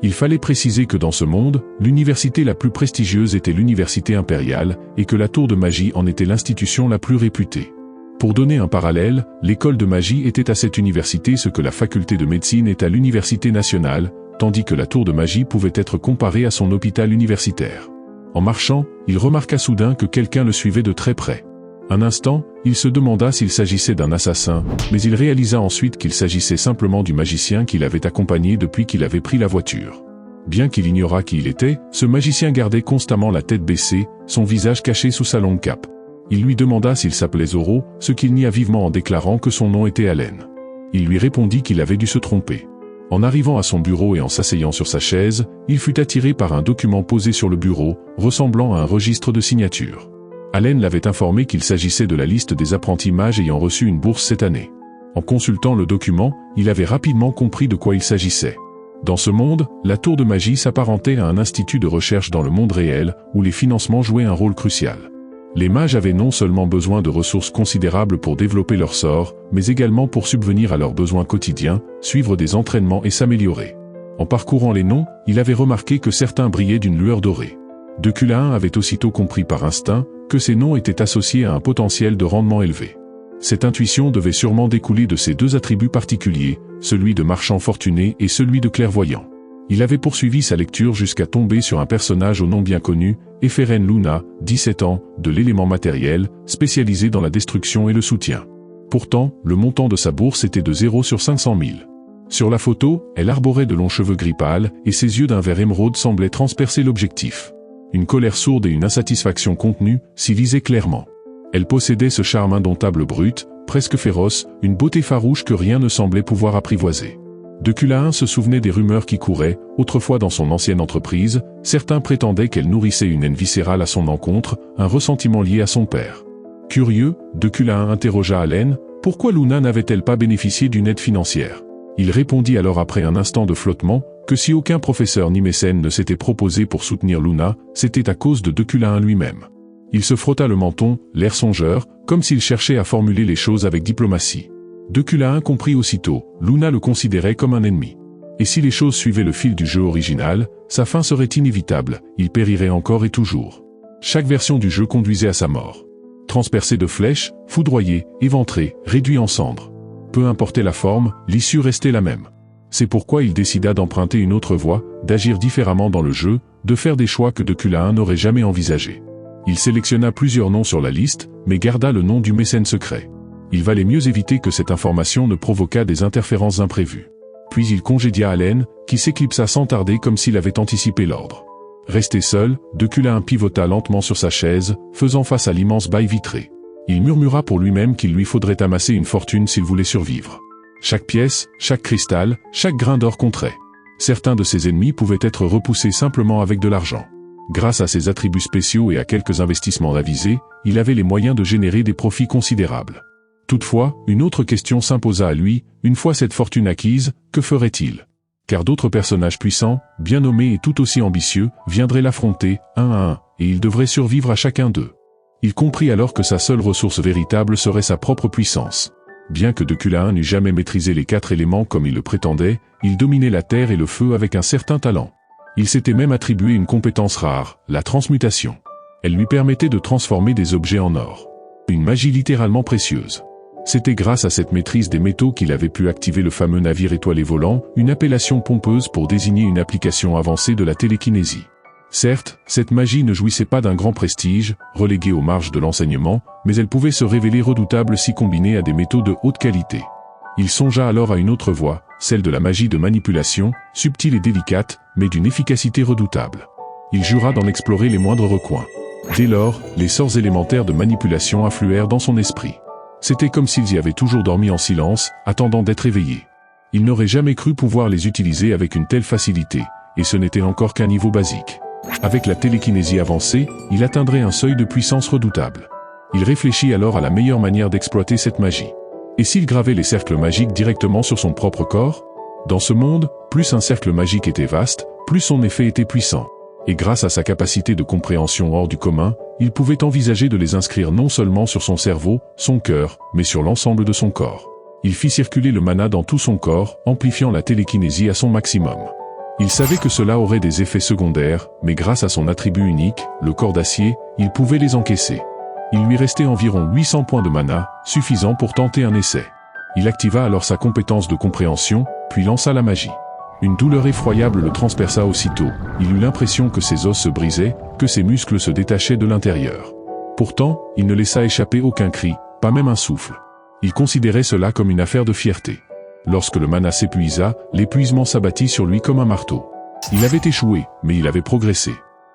Il fallait préciser que dans ce monde, l'université la plus prestigieuse était l'université impériale, et que la tour de magie en était l'institution la plus réputée. Pour donner un parallèle, l'école de magie était à cette université ce que la faculté de médecine est à l'université nationale, tandis que la tour de magie pouvait être comparée à son hôpital universitaire. En marchant, il remarqua soudain que quelqu'un le suivait de très près. Un instant, il se demanda s'il s'agissait d'un assassin, mais il réalisa ensuite qu'il s'agissait simplement du magicien qui l'avait accompagné depuis qu'il avait pris la voiture. Bien qu'il ignorât qui il était, ce magicien gardait constamment la tête baissée, son visage caché sous sa longue cape. Il lui demanda s'il s'appelait Zoro, ce qu'il nia vivement en déclarant que son nom était Allen. Il lui répondit qu'il avait dû se tromper. En arrivant à son bureau et en s'asseyant sur sa chaise, il fut attiré par un document posé sur le bureau, ressemblant à un registre de signature. Allen l'avait informé qu'il s'agissait de la liste des apprentis mages ayant reçu une bourse cette année. En consultant le document, il avait rapidement compris de quoi il s'agissait. Dans ce monde, la tour de magie s'apparentait à un institut de recherche dans le monde réel, où les financements jouaient un rôle crucial. Les mages avaient non seulement besoin de ressources considérables pour développer leur sort, mais également pour subvenir à leurs besoins quotidiens, suivre des entraînements et s'améliorer. En parcourant les noms, il avait remarqué que certains brillaient d'une lueur dorée. Deculain avait aussitôt compris par instinct que ces noms étaient associés à un potentiel de rendement élevé. Cette intuition devait sûrement découler de ces deux attributs particuliers, celui de marchand fortuné et celui de clairvoyant. Il avait poursuivi sa lecture jusqu'à tomber sur un personnage au nom bien connu, Eferen Luna, 17 ans, de l'élément matériel, spécialisé dans la destruction et le soutien. Pourtant, le montant de sa bourse était de 0 sur 500 000. Sur la photo, elle arborait de longs cheveux gris pâle, et ses yeux d'un vert émeraude semblaient transpercer l'objectif. Une colère sourde et une insatisfaction contenue s'y lisaient clairement. Elle possédait ce charme indomptable brut, presque féroce, une beauté farouche que rien ne semblait pouvoir apprivoiser. Deculain se souvenait des rumeurs qui couraient, autrefois dans son ancienne entreprise, certains prétendaient qu'elle nourrissait une haine viscérale à son encontre, un ressentiment lié à son père. Curieux, Deculain interrogea Allen, pourquoi Luna n'avait-elle pas bénéficié d'une aide financière? Il répondit alors après un instant de flottement, que si aucun professeur ni mécène ne s'était proposé pour soutenir Luna, c'était à cause de Deculain lui-même. Il se frotta le menton, l'air songeur, comme s'il cherchait à formuler les choses avec diplomatie. Deculain comprit aussitôt, Luna le considérait comme un ennemi. Et si les choses suivaient le fil du jeu original, sa fin serait inévitable, il périrait encore et toujours. Chaque version du jeu conduisait à sa mort. Transpercé de flèches, foudroyé, éventré, réduit en cendres. Peu importait la forme, l'issue restait la même. C'est pourquoi il décida d'emprunter une autre voie, d'agir différemment dans le jeu, de faire des choix que Deculain n'aurait jamais envisagés. Il sélectionna plusieurs noms sur la liste, mais garda le nom du mécène secret. Il valait mieux éviter que cette information ne provoquât des interférences imprévues. Puis il congédia Allen, qui s'éclipsa sans tarder comme s'il avait anticipé l'ordre. Resté seul, Deculain pivota lentement sur sa chaise, faisant face à l'immense bail vitré. Il murmura pour lui-même qu'il lui faudrait amasser une fortune s'il voulait survivre. Chaque pièce, chaque cristal, chaque grain d'or comptait. Certains de ses ennemis pouvaient être repoussés simplement avec de l'argent. Grâce à ses attributs spéciaux et à quelques investissements avisés, il avait les moyens de générer des profits considérables. Toutefois, une autre question s'imposa à lui, une fois cette fortune acquise, que ferait-il? Car d'autres personnages puissants, bien nommés et tout aussi ambitieux, viendraient l'affronter, un à un, et il devrait survivre à chacun d'eux. Il comprit alors que sa seule ressource véritable serait sa propre puissance. Bien que Deculain n'eût jamais maîtrisé les 4 éléments comme il le prétendait, il dominait la terre et le feu avec un certain talent. Il s'était même attribué une compétence rare, la transmutation. Elle lui permettait de transformer des objets en or. Une magie littéralement précieuse. C'était grâce à cette maîtrise des métaux qu'il avait pu activer le fameux navire étoilé volant, une appellation pompeuse pour désigner une application avancée de la télékinésie. Certes, cette magie ne jouissait pas d'un grand prestige, reléguée aux marges de l'enseignement, mais elle pouvait se révéler redoutable si combinée à des métaux de haute qualité. Il songea alors à une autre voie, celle de la magie de manipulation, subtile et délicate, mais d'une efficacité redoutable. Il jura d'en explorer les moindres recoins. Dès lors, les sorts élémentaires de manipulation affluèrent dans son esprit. C'était comme s'ils y avaient toujours dormi en silence, attendant d'être éveillés. Il n'aurait jamais cru pouvoir les utiliser avec une telle facilité, et ce n'était encore qu'un niveau basique. Avec la télékinésie avancée, il atteindrait un seuil de puissance redoutable. Il réfléchit alors à la meilleure manière d'exploiter cette magie. Et s'il gravait les cercles magiques directement sur son propre corps? Dans ce monde, plus un cercle magique était vaste, plus son effet était puissant. Et grâce à sa capacité de compréhension hors du commun, il pouvait envisager de les inscrire non seulement sur son cerveau, son cœur, mais sur l'ensemble de son corps. Il fit circuler le mana dans tout son corps, amplifiant la télékinésie à son maximum. Il savait que cela aurait des effets secondaires, mais grâce à son attribut unique, le corps d'acier, il pouvait les encaisser. Il lui restait environ 800 points de mana, suffisant pour tenter un essai. Il activa alors sa compétence de compréhension, puis lança la magie. Une douleur effroyable le transperça aussitôt, il eut l'impression que ses os se brisaient, que ses muscles se détachaient de l'intérieur. Pourtant, il ne laissa échapper aucun cri, pas même un souffle. Il considérait cela comme une affaire de fierté. Lorsque le mana s'épuisa, l'épuisement s'abattit sur lui comme un marteau. Il avait échoué, mais il avait progressé.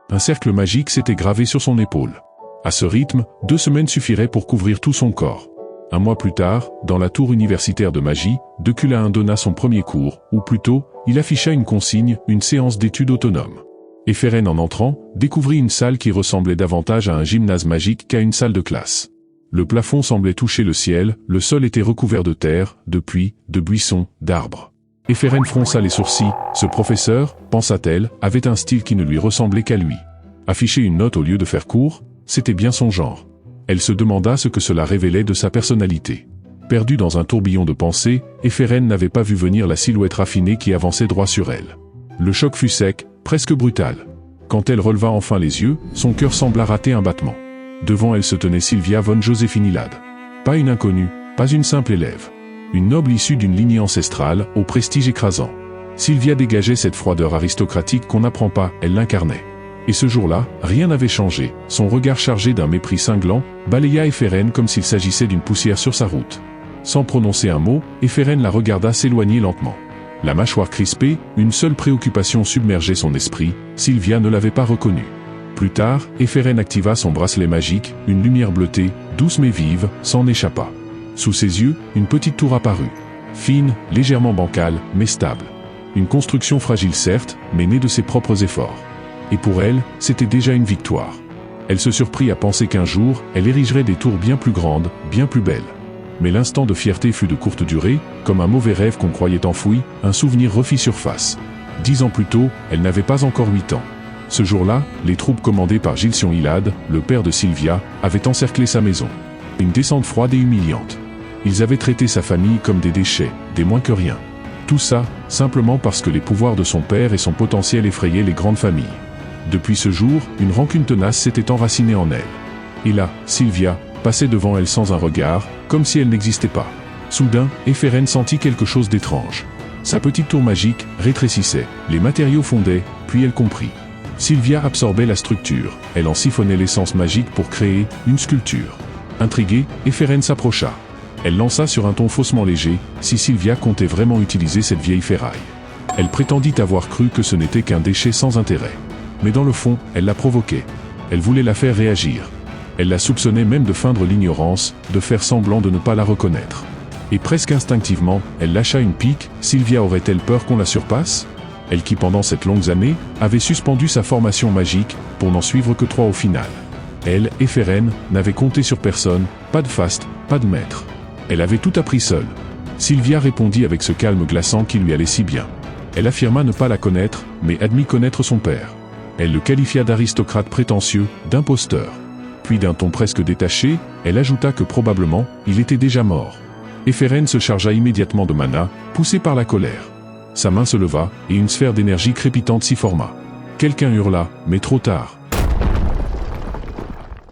Un cercle magique s'était gravé sur son épaule. À ce rythme, 2 semaines suffiraient pour couvrir tout son corps. Un mois plus tard, dans la tour universitaire de magie, Decula donna son premier cours, ou plutôt, il afficha une consigne, une séance d'études autonome. Éphérène en entrant, découvrit une salle qui ressemblait davantage à un gymnase magique qu'à une salle de classe. Le plafond semblait toucher le ciel, le sol était recouvert de terre, de puits, de buissons, d'arbres. Éphérène fronça les sourcils, ce professeur, pensa-t-elle, avait un style qui ne lui ressemblait qu'à lui. Afficher une note au lieu de faire cours, c'était bien son genre. Elle se demanda ce que cela révélait de sa personnalité. Perdue dans un tourbillon de pensées, Éphérène n'avait pas vu venir la silhouette raffinée qui avançait droit sur elle. Le choc fut sec, presque brutal. Quand elle releva enfin les yeux, son cœur sembla rater un battement. Devant elle se tenait Sylvia von Josephinilade. Pas une inconnue, pas une simple élève. Une noble issue d'une lignée ancestrale, au prestige écrasant. Sylvia dégageait cette froideur aristocratique qu'on n'apprend pas, elle l'incarnait. Et ce jour-là, rien n'avait changé, son regard chargé d'un mépris cinglant, balaya Éphérène comme s'il s'agissait d'une poussière sur sa route. Sans prononcer un mot, Éphérène la regarda s'éloigner lentement. La mâchoire crispée, une seule préoccupation submergeait son esprit, Sylvia ne l'avait pas reconnue. Plus tard, Éphérène activa son bracelet magique, une lumière bleutée, douce mais vive, s'en échappa. Sous ses yeux, une petite tour apparut. Fine, légèrement bancale, mais stable. Une construction fragile certes, mais née de ses propres efforts. Et pour elle, c'était déjà une victoire. Elle se surprit à penser qu'un jour, elle érigerait des tours bien plus grandes, bien plus belles. Mais l'instant de fierté fut de courte durée, comme un mauvais rêve qu'on croyait enfoui, un souvenir refit surface. 10 ans plus tôt, elle n'avait pas encore 8 ans. Ce jour-là, les troupes commandées par Gilson Hilade, le père de Sylvia, avaient encerclé sa maison. Une descente froide et humiliante. Ils avaient traité sa famille comme des déchets, des moins que rien. Tout ça, simplement parce que les pouvoirs de son père et son potentiel effrayaient les grandes familles. Depuis ce jour, une rancune tenace s'était enracinée en elle. Et là, Sylvia, passait devant elle sans un regard, comme si elle n'existait pas. Soudain, Éphérène sentit quelque chose d'étrange. Sa petite tour magique rétrécissait, les matériaux fondaient, puis elle comprit. Sylvia absorbait la structure, elle en siphonnait l'essence magique pour créer une sculpture. Intriguée, Éphérène s'approcha. Elle lança sur un ton faussement léger, si Sylvia comptait vraiment utiliser cette vieille ferraille. Elle prétendit avoir cru que ce n'était qu'un déchet sans intérêt. Mais dans le fond, elle la provoquait. Elle voulait la faire réagir. Elle la soupçonnait même de feindre l'ignorance, de faire semblant de ne pas la reconnaître. Et presque instinctivement, elle lâcha une pique, Sylvia aurait-elle peur qu'on la surpasse? Elle qui pendant cette longue année, avait suspendu sa formation magique, pour n'en suivre que 3 au final. Elle, Éphérène, n'avait compté sur personne, pas de faste, pas de maître. Elle avait tout appris seule. Sylvia répondit avec ce calme glaçant qui lui allait si bien. Elle affirma ne pas la connaître, mais admit connaître son père. Elle le qualifia d'aristocrate prétentieux, d'imposteur. Puis d'un ton presque détaché, elle ajouta que probablement, il était déjà mort. Éphérène se chargea immédiatement de mana, poussée par la colère. Sa main se leva, et une sphère d'énergie crépitante s'y forma. Quelqu'un hurla, mais trop tard.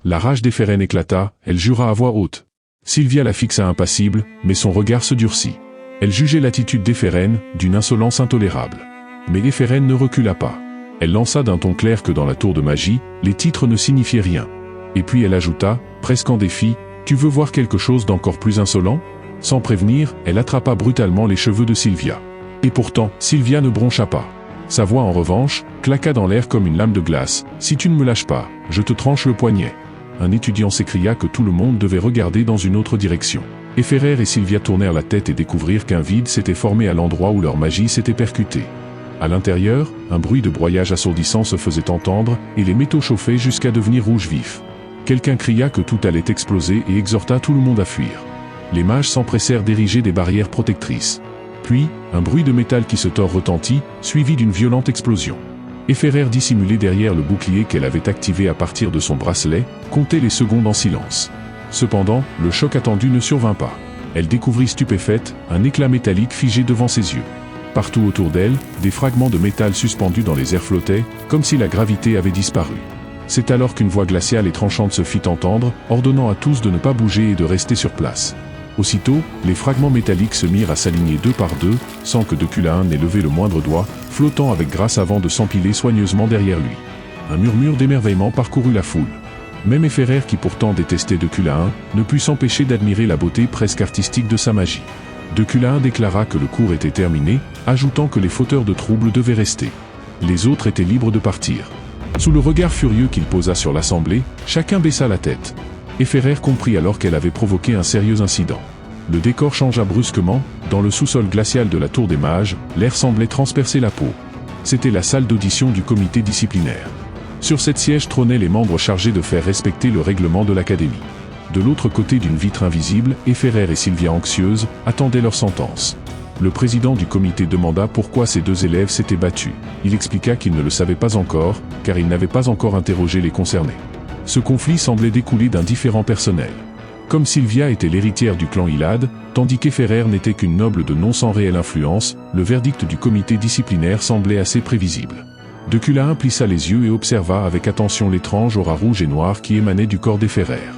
La rage d'Éphérène éclata, elle jura à voix haute. Sylvia la fixa impassible, mais son regard se durcit. Elle jugeait l'attitude d'Eferen d'une insolence intolérable. Mais Eferen ne recula pas. Elle lança d'un ton clair que dans la tour de magie, les titres ne signifiaient rien. Et puis elle ajouta, presque en défi, « Tu veux voir quelque chose d'encore plus insolent ?» Sans prévenir, elle attrapa brutalement les cheveux de Sylvia. Et pourtant, Sylvia ne broncha pas. Sa voix en revanche, claqua dans l'air comme une lame de glace, « Si tu ne me lâches pas, je te tranche le poignet. » Un étudiant s'écria que tout le monde devait regarder dans une autre direction. Efferer et Sylvia tournèrent la tête et découvrirent qu'un vide s'était formé à l'endroit où leur magie s'était percutée. À l'intérieur, un bruit de broyage assourdissant se faisait entendre, et les métaux chauffaient jusqu'à devenir rouge vif. Quelqu'un cria que tout allait exploser et exhorta tout le monde à fuir. Les mages s'empressèrent d'ériger des barrières protectrices. Puis, un bruit de métal qui se tord retentit, suivi d'une violente explosion. Efferer, dissimulée derrière le bouclier qu'elle avait activé à partir de son bracelet, comptait les secondes en silence. Cependant, le choc attendu ne survint pas. Elle découvrit stupéfaite, un éclat métallique figé devant ses yeux. Partout autour d'elle, des fragments de métal suspendus dans les airs flottaient, comme si la gravité avait disparu. C'est alors qu'une voix glaciale et tranchante se fit entendre, ordonnant à tous de ne pas bouger et de rester sur place. Aussitôt, les fragments métalliques se mirent à s'aligner deux par deux, sans que Deculain n'ait levé le moindre doigt, flottant avec grâce avant de s'empiler soigneusement derrière lui. Un murmure d'émerveillement parcourut la foule. Même Efferer, qui pourtant détestait Deculain, ne put s'empêcher d'admirer la beauté presque artistique de sa magie. Deculain déclara que le cours était terminé, ajoutant que les fauteurs de troubles devaient rester. Les autres étaient libres de partir. Sous le regard furieux qu'il posa sur l'assemblée, chacun baissa la tête. Efferer comprit alors qu'elle avait provoqué un sérieux incident. Le décor changea brusquement, dans le sous-sol glacial de la tour des mages, l'air semblait transpercer la peau. C'était la salle d'audition du comité disciplinaire. Sur cette siège trônaient les membres chargés de faire respecter le règlement de l'académie. De l'autre côté d'une vitre invisible, Efferer et Sylvia, anxieuses, attendaient leur sentence. Le président du comité demanda pourquoi ces deux élèves s'étaient battus. Il expliqua qu'il ne le savait pas encore, car il n'avait pas encore interrogé les concernés. Ce conflit semblait découler d'un différend personnel. Comme Sylvia était l'héritière du clan Hilad, tandis qu'Efferer n'était qu'une noble de nom sans réelle influence, le verdict du comité disciplinaire semblait assez prévisible. Deculain plissa les yeux et observa avec attention l'étrange aura rouge et noire qui émanait du corps d'Efferer.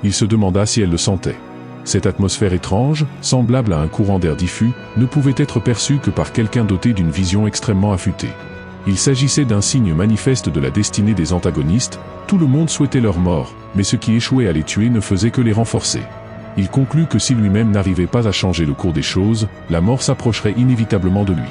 Il se demanda si elle le sentait. Cette atmosphère étrange, semblable à un courant d'air diffus, ne pouvait être perçue que par quelqu'un doté d'une vision extrêmement affûtée. Il s'agissait d'un signe manifeste de la destinée des antagonistes, tout le monde souhaitait leur mort, mais ce qui échouait à les tuer ne faisait que les renforcer. Il conclut que si lui-même n'arrivait pas à changer le cours des choses, la mort s'approcherait inévitablement de lui.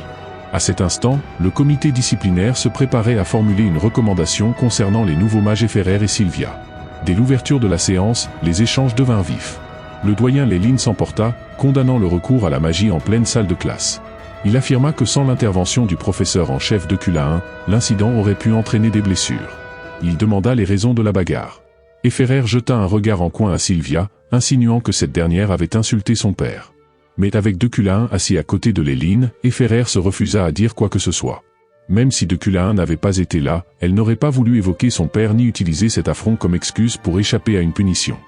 À cet instant, le comité disciplinaire se préparait à formuler une recommandation concernant les nouveaux mages Efferer et Sylvia. Dès l'ouverture de la séance, les échanges devinrent vifs. Le doyen Léline s'emporta, condamnant le recours à la magie en pleine salle de classe. Il affirma que sans l'intervention du professeur en chef Deculain, l'incident aurait pu entraîner des blessures. Il demanda les raisons de la bagarre. Efferer jeta un regard en coin à Sylvia, insinuant que cette dernière avait insulté son père. Mais avec Deculain assis à côté de Léline, Efferer se refusa à dire quoi que ce soit. Même si Deculain n'avait pas été là, elle n'aurait pas voulu évoquer son père ni utiliser cet affront comme excuse pour échapper à une punition.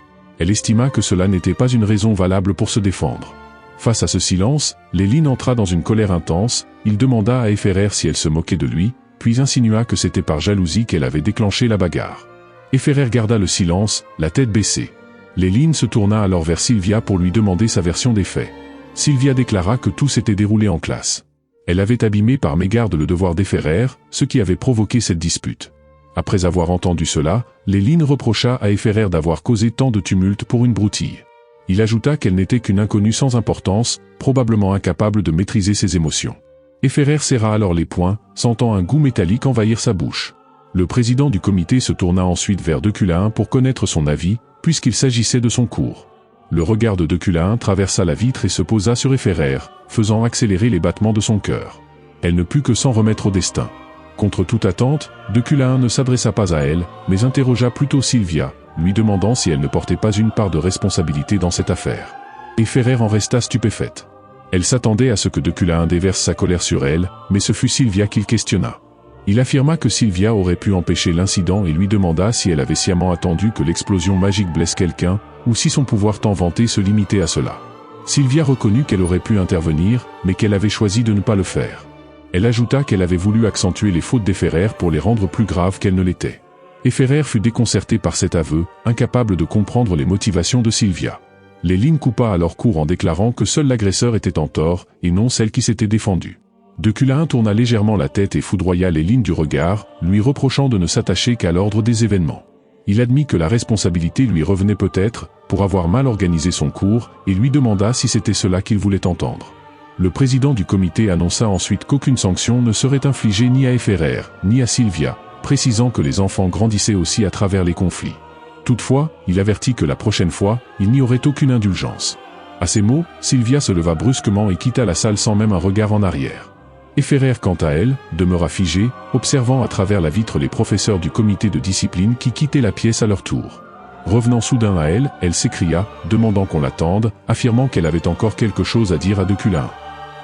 Elle estima que cela n'était pas une raison valable pour se défendre. Face à ce silence, Léline entra dans une colère intense, il demanda à Efferer si elle se moquait de lui, puis insinua que c'était par jalousie qu'elle avait déclenché la bagarre. Efferer garda le silence, la tête baissée. Léline se tourna alors vers Sylvia pour lui demander sa version des faits. Sylvia déclara que tout s'était déroulé en classe. Elle avait abîmé par mégarde le devoir d'Efferer, ce qui avait provoqué cette dispute. Après avoir entendu cela, Léline reprocha à Efferer d'avoir causé tant de tumulte pour une broutille. Il ajouta qu'elle n'était qu'une inconnue sans importance, probablement incapable de maîtriser ses émotions. Efferer serra alors les poings, sentant un goût métallique envahir sa bouche. Le président du comité se tourna ensuite vers Deculain pour connaître son avis, puisqu'il s'agissait de son cours. Le regard de Deculain traversa la vitre et se posa sur Efferer, faisant accélérer les battements de son cœur. Elle ne put que s'en remettre au destin. Contre toute attente, Deculain ne s'adressa pas à elle, mais interrogea plutôt Sylvia, lui demandant si elle ne portait pas une part de responsabilité dans cette affaire. Efferer en resta stupéfaite. Elle s'attendait à ce que Deculain déverse sa colère sur elle, mais ce fut Sylvia qu'il questionna. Il affirma que Sylvia aurait pu empêcher l'incident et lui demanda si elle avait sciemment attendu que l'explosion magique blesse quelqu'un, ou si son pouvoir tant vanté se limitait à cela. Sylvia reconnut qu'elle aurait pu intervenir, mais qu'elle avait choisi de ne pas le faire. Elle ajouta qu'elle avait voulu accentuer les fautes d'Efferer pour les rendre plus graves qu'elles ne l'étaient. Efferer fut déconcerté par cet aveu, incapable de comprendre les motivations de Sylvia. Léline coupa alors court en déclarant que seul l'agresseur était en tort, et non celle qui s'était défendue. De Culain tourna légèrement la tête et foudroya Léline du regard, lui reprochant de ne s'attacher qu'à l'ordre des événements. Il admit que la responsabilité lui revenait peut-être, pour avoir mal organisé son cours, et lui demanda si c'était cela qu'il voulait entendre. Le président du comité annonça ensuite qu'aucune sanction ne serait infligée ni à Ferrer, ni à Sylvia, précisant que les enfants grandissaient aussi à travers les conflits. Toutefois, il avertit que la prochaine fois, il n'y aurait aucune indulgence. À ces mots, Sylvia se leva brusquement et quitta la salle sans même un regard en arrière. Ferrer, quant à elle, demeura figée, observant à travers la vitre les professeurs du comité de discipline qui quittaient la pièce à leur tour. Revenant soudain à elle, elle s'écria, demandant qu'on l'attende, affirmant qu'elle avait encore quelque chose à dire à De Culain.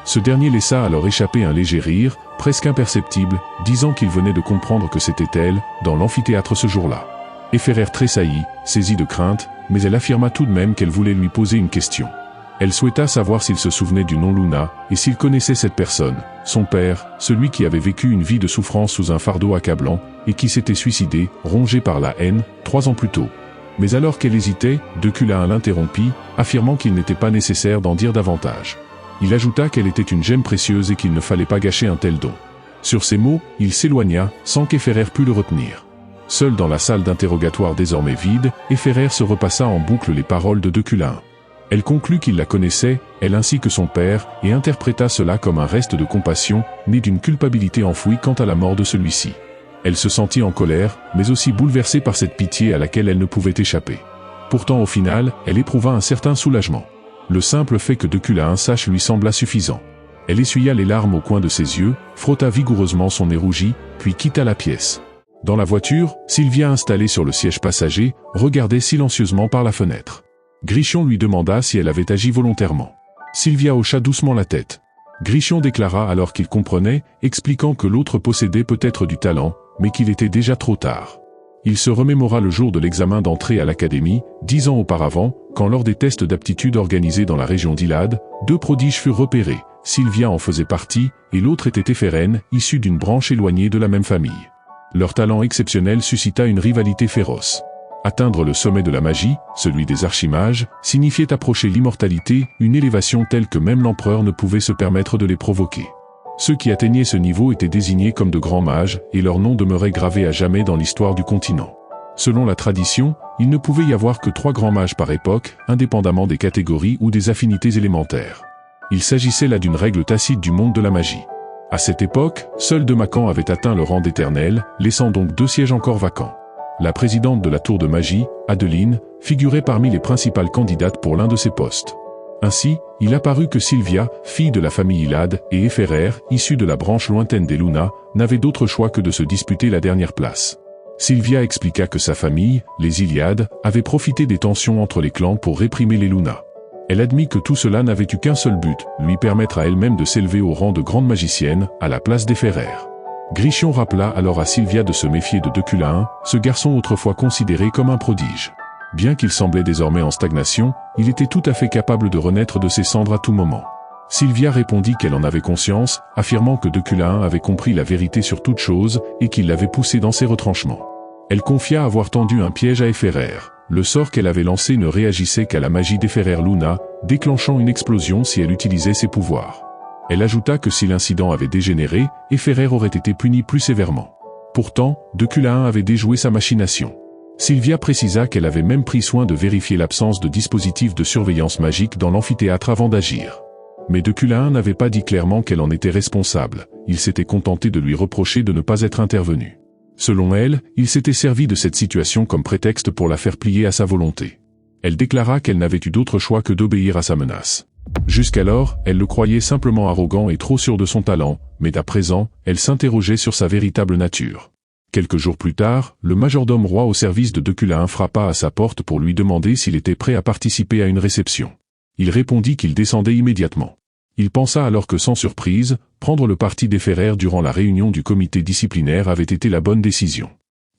Ce dernier laissa alors échapper un léger rire, presque imperceptible, disant qu'il venait de comprendre que c'était elle, dans l'amphithéâtre ce jour-là. Ferrer tressaillit, saisie de crainte, mais elle affirma tout de même qu'elle voulait lui poser une question. Elle souhaita savoir s'il se souvenait du nom Luna, et s'il connaissait cette personne, son père, celui qui avait vécu une vie de souffrance sous un fardeau accablant, et qui s'était suicidé, rongé par la haine, 3 ans plus tôt. Mais alors qu'elle hésitait, De Culain l'interrompit, affirmant qu'il n'était pas nécessaire d'en dire davantage. Il ajouta qu'elle était une gemme précieuse et qu'il ne fallait pas gâcher un tel don. Sur ces mots, il s'éloigna, sans qu'Ferrer pût le retenir. Seul dans la salle d'interrogatoire désormais vide, Ferrer se repassa en boucle les paroles de De Culain. Elle conclut qu'il la connaissait, elle ainsi que son père, et interpréta cela comme un reste de compassion, né d'une culpabilité enfouie quant à la mort de celui-ci. Elle se sentit en colère, mais aussi bouleversée par cette pitié à laquelle elle ne pouvait échapper. Pourtant au final, elle éprouva un certain soulagement. Le simple fait que De Culain sache lui sembla suffisant. Elle essuya les larmes au coin de ses yeux, frotta vigoureusement son nez rougi, puis quitta la pièce. Dans la voiture, Sylvia, installée sur le siège passager, regardait silencieusement par la fenêtre. Grichon lui demanda si elle avait agi volontairement. Sylvia hocha doucement la tête. Grichon déclara alors qu'il comprenait, expliquant que l'autre possédait peut-être du talent, mais qu'il était déjà trop tard. Il se remémora le jour de l'examen d'entrée à l'académie, 10 ans auparavant, quand lors des tests d'aptitude organisés dans la région d'Ilade, 2 prodiges furent repérés. Sylvia en faisait partie, et l'autre était Éphérène, issue d'une branche éloignée de la même famille. Leur talent exceptionnel suscita une rivalité féroce. Atteindre le sommet de la magie, celui des archimages, signifiait approcher l'immortalité, une élévation telle que même l'empereur ne pouvait se permettre de les provoquer. Ceux qui atteignaient ce niveau étaient désignés comme de grands mages, et leur nom demeurait gravé à jamais dans l'histoire du continent. Selon la tradition, il ne pouvait y avoir que 3 grands mages par époque, indépendamment des catégories ou des affinités élémentaires. Il s'agissait là d'une règle tacite du monde de la magie. À cette époque, seul Demacan avait atteint le rang d'éternel, laissant donc 2 sièges encore vacants. La présidente de la tour de magie, Adeline, figurait parmi les principales candidates pour l'un de ces postes. Ainsi, il apparut que Sylvia, fille de la famille Ilade, et Ferrer, issue de la branche lointaine des Luna, n'avaient d'autre choix que de se disputer la dernière place. Sylvia expliqua que sa famille, les Iliades, avait profité des tensions entre les clans pour réprimer les Luna. Elle admit que tout cela n'avait eu qu'un seul but, lui permettre à elle-même de s'élever au rang de grande magicienne, à la place des Ferrer. Grichon rappela alors à Sylvia de se méfier de De Culain, ce garçon autrefois considéré comme un prodige. Bien qu'il semblait désormais en stagnation, il était tout à fait capable de renaître de ses cendres à tout moment. Sylvia répondit qu'elle en avait conscience, affirmant que De Culain avait compris la vérité sur toute chose, et qu'il l'avait poussé dans ses retranchements. Elle confia avoir tendu un piège à Ferrer. Le sort qu'elle avait lancé ne réagissait qu'à la magie d'Ferrer Luna, déclenchant une explosion si elle utilisait ses pouvoirs. Elle ajouta que si l'incident avait dégénéré, Ferrer aurait été puni plus sévèrement. Pourtant, De Culain avait déjoué sa machination. Sylvia précisa qu'elle avait même pris soin de vérifier l'absence de dispositifs de surveillance magique dans l'amphithéâtre avant d'agir. Mais De Culain n'avait pas dit clairement qu'elle en était responsable, il s'était contenté de lui reprocher de ne pas être intervenu. Selon elle, il s'était servi de cette situation comme prétexte pour la faire plier à sa volonté. Elle déclara qu'elle n'avait eu d'autre choix que d'obéir à sa menace. Jusqu'alors, elle le croyait simplement arrogant et trop sûr de son talent, mais à présent, elle s'interrogeait sur sa véritable nature. Quelques jours plus tard, le majordome roi au service de De Culain frappa à sa porte pour lui demander s'il était prêt à participer à une réception. Il répondit qu'il descendait immédiatement. Il pensa alors que sans surprise, prendre le parti des Ferrer durant la réunion du comité disciplinaire avait été la bonne décision.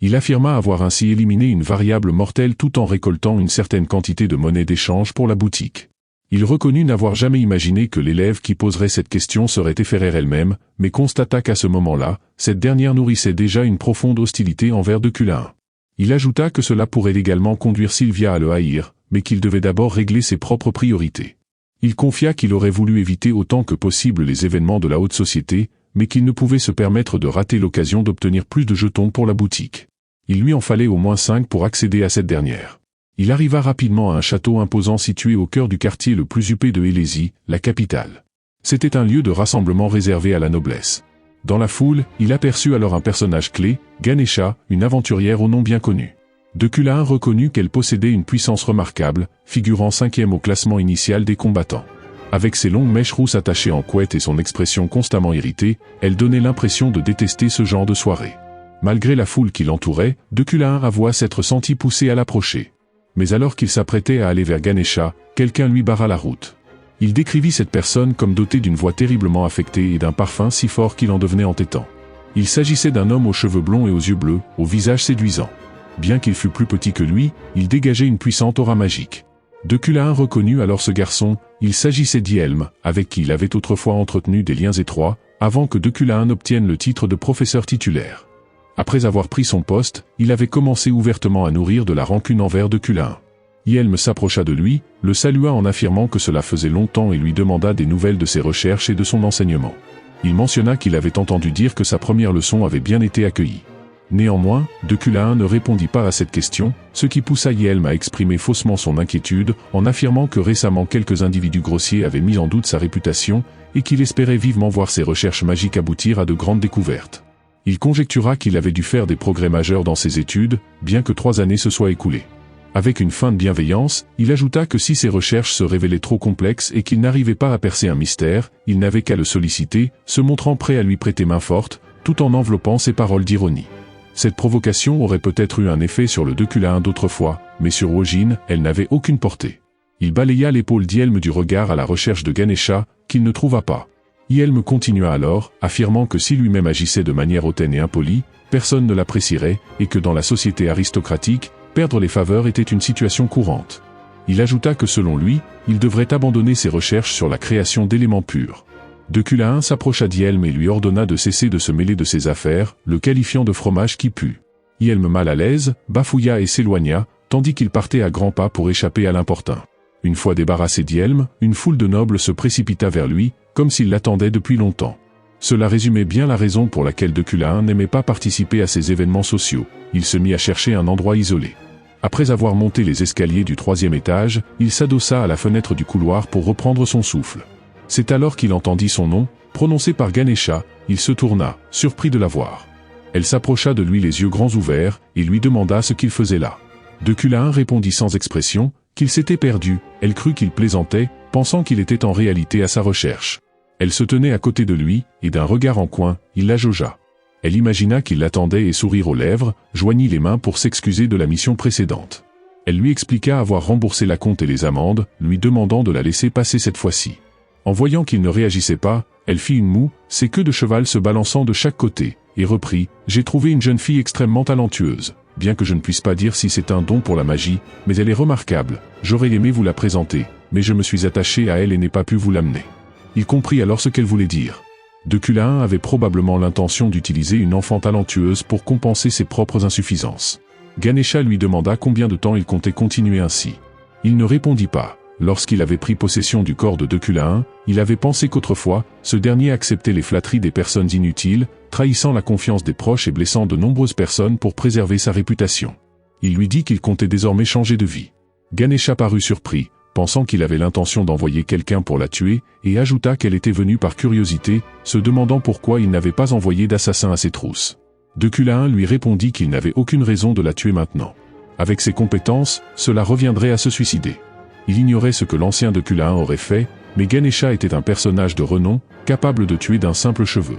Il affirma avoir ainsi éliminé une variable mortelle tout en récoltant une certaine quantité de monnaie d'échange pour la boutique. Il reconnut n'avoir jamais imaginé que l'élève qui poserait cette question serait Ferrer elle-même, mais constata qu'à ce moment-là, cette dernière nourrissait déjà une profonde hostilité envers De Culain. Il ajouta que cela pourrait également conduire Sylvia à le haïr, mais qu'il devait d'abord régler ses propres priorités. Il confia qu'il aurait voulu éviter autant que possible les événements de la haute société, mais qu'il ne pouvait se permettre de rater l'occasion d'obtenir plus de jetons pour la boutique. Il lui en fallait au moins 5 pour accéder à cette dernière. Il arriva rapidement à un château imposant situé au cœur du quartier le plus huppé de Hélésie, la capitale. C'était un lieu de rassemblement réservé à la noblesse. Dans la foule, il aperçut alors un personnage clé, Ganesha, une aventurière au nom bien connu. De Culaain reconnut qu'elle possédait une puissance remarquable, figurant 5e au classement initial des combattants. Avec ses longues mèches rousses attachées en couette et son expression constamment irritée, elle donnait l'impression de détester ce genre de soirée. Malgré la foule qui l'entourait, De Culaain avoua s'être senti poussé à l'approcher. Mais alors qu'il s'apprêtait à aller vers Ganesha, quelqu'un lui barra la route. Il décrivit cette personne comme dotée d'une voix terriblement affectée et d'un parfum si fort qu'il en devenait entêtant. Il s'agissait d'un homme aux cheveux blonds et aux yeux bleus, au visage séduisant. Bien qu'il fût plus petit que lui, il dégageait une puissante aura magique. De Culaain reconnut alors ce garçon, il s'agissait d'Ielm, avec qui il avait autrefois entretenu des liens étroits, avant que De Culaain n'obtienne le titre de professeur titulaire. Après avoir pris son poste, il avait commencé ouvertement à nourrir de la rancune envers De Culaain. Ielm s'approcha de lui, le salua en affirmant que cela faisait longtemps et lui demanda des nouvelles de ses recherches et de son enseignement. Il mentionna qu'il avait entendu dire que sa première leçon avait bien été accueillie. Néanmoins, De Culaain ne répondit pas à cette question, ce qui poussa Ielm à exprimer faussement son inquiétude, en affirmant que récemment quelques individus grossiers avaient mis en doute sa réputation, et qu'il espérait vivement voir ses recherches magiques aboutir à de grandes découvertes. Il conjectura qu'il avait dû faire des progrès majeurs dans ses études, bien que 3 années se soient écoulées. Avec une feinte bienveillance, il ajouta que si ses recherches se révélaient trop complexes et qu'il n'arrivait pas à percer un mystère, il n'avait qu'à le solliciter, se montrant prêt à lui prêter main forte, tout en enveloppant ses paroles d'ironie. Cette provocation aurait peut-être eu un effet sur le De Culaain d'autrefois, mais sur Wojin, elle n'avait aucune portée. Il balaya l'épaule d'Ielm du regard à la recherche de Ganesha, qu'il ne trouva pas. Ielm continua alors, affirmant que si lui-même agissait de manière hautaine et impolie, personne ne l'apprécierait, et que dans la société aristocratique, perdre les faveurs était une situation courante. Il ajouta que selon lui, il devrait abandonner ses recherches sur la création d'éléments purs. De Culaain s'approcha d'Ielm et lui ordonna de cesser de se mêler de ses affaires, le qualifiant de fromage qui pue. Ielm mal à l'aise, bafouilla et s'éloigna, tandis qu'il partait à grands pas pour échapper à l'importun. Une fois débarrassé d'Ielm, une foule de nobles se précipita vers lui, comme s'il l'attendait depuis longtemps. Cela résumait bien la raison pour laquelle De Culaain n'aimait pas participer à ces événements sociaux. Il se mit à chercher un endroit isolé. Après avoir monté les escaliers du 3e étage, il s'adossa à la fenêtre du couloir pour reprendre son souffle. C'est alors qu'il entendit son nom, prononcé par Ganesha. Il se tourna, surpris de la voir. Elle s'approcha de lui les yeux grands ouverts, et lui demanda ce qu'il faisait là. De Culaain répondit sans expression, qu'il s'était perdu. Elle crut qu'il plaisantait, pensant qu'il était en réalité à sa recherche. Elle se tenait à côté de lui, et d'un regard en coin, il la jaugea. Elle imagina qu'il l'attendait et sourire aux lèvres, joignit les mains pour s'excuser de la mission précédente. Elle lui expliqua avoir remboursé la compte et les amendes, lui demandant de la laisser passer cette fois-ci. En voyant qu'il ne réagissait pas, elle fit une moue, ses queues de cheval se balançant de chaque côté, et reprit « J'ai trouvé une jeune fille extrêmement talentueuse. Bien que je ne puisse pas dire si c'est un don pour la magie, mais elle est remarquable. J'aurais aimé vous la présenter, mais je me suis attaché à elle et n'ai pas pu vous l'amener. » Il comprit alors ce qu'elle voulait dire. De Culaain avait probablement l'intention d'utiliser une enfant talentueuse pour compenser ses propres insuffisances. Ganesha lui demanda combien de temps il comptait continuer ainsi. Il ne répondit pas. Lorsqu'il avait pris possession du corps de Culaain, il avait pensé qu'autrefois, ce dernier acceptait les flatteries des personnes inutiles, trahissant la confiance des proches et blessant de nombreuses personnes pour préserver sa réputation. Il lui dit qu'il comptait désormais changer de vie. Ganesha parut surpris, pensant qu'il avait l'intention d'envoyer quelqu'un pour la tuer, et ajouta qu'elle était venue par curiosité, se demandant pourquoi il n'avait pas envoyé d'assassin à ses trousses. De Culaain lui répondit qu'il n'avait aucune raison de la tuer maintenant. Avec ses compétences, cela reviendrait à se suicider. Il ignorait ce que l'ancien De Culaain aurait fait, mais Ganesha était un personnage de renom, capable de tuer d'un simple cheveu.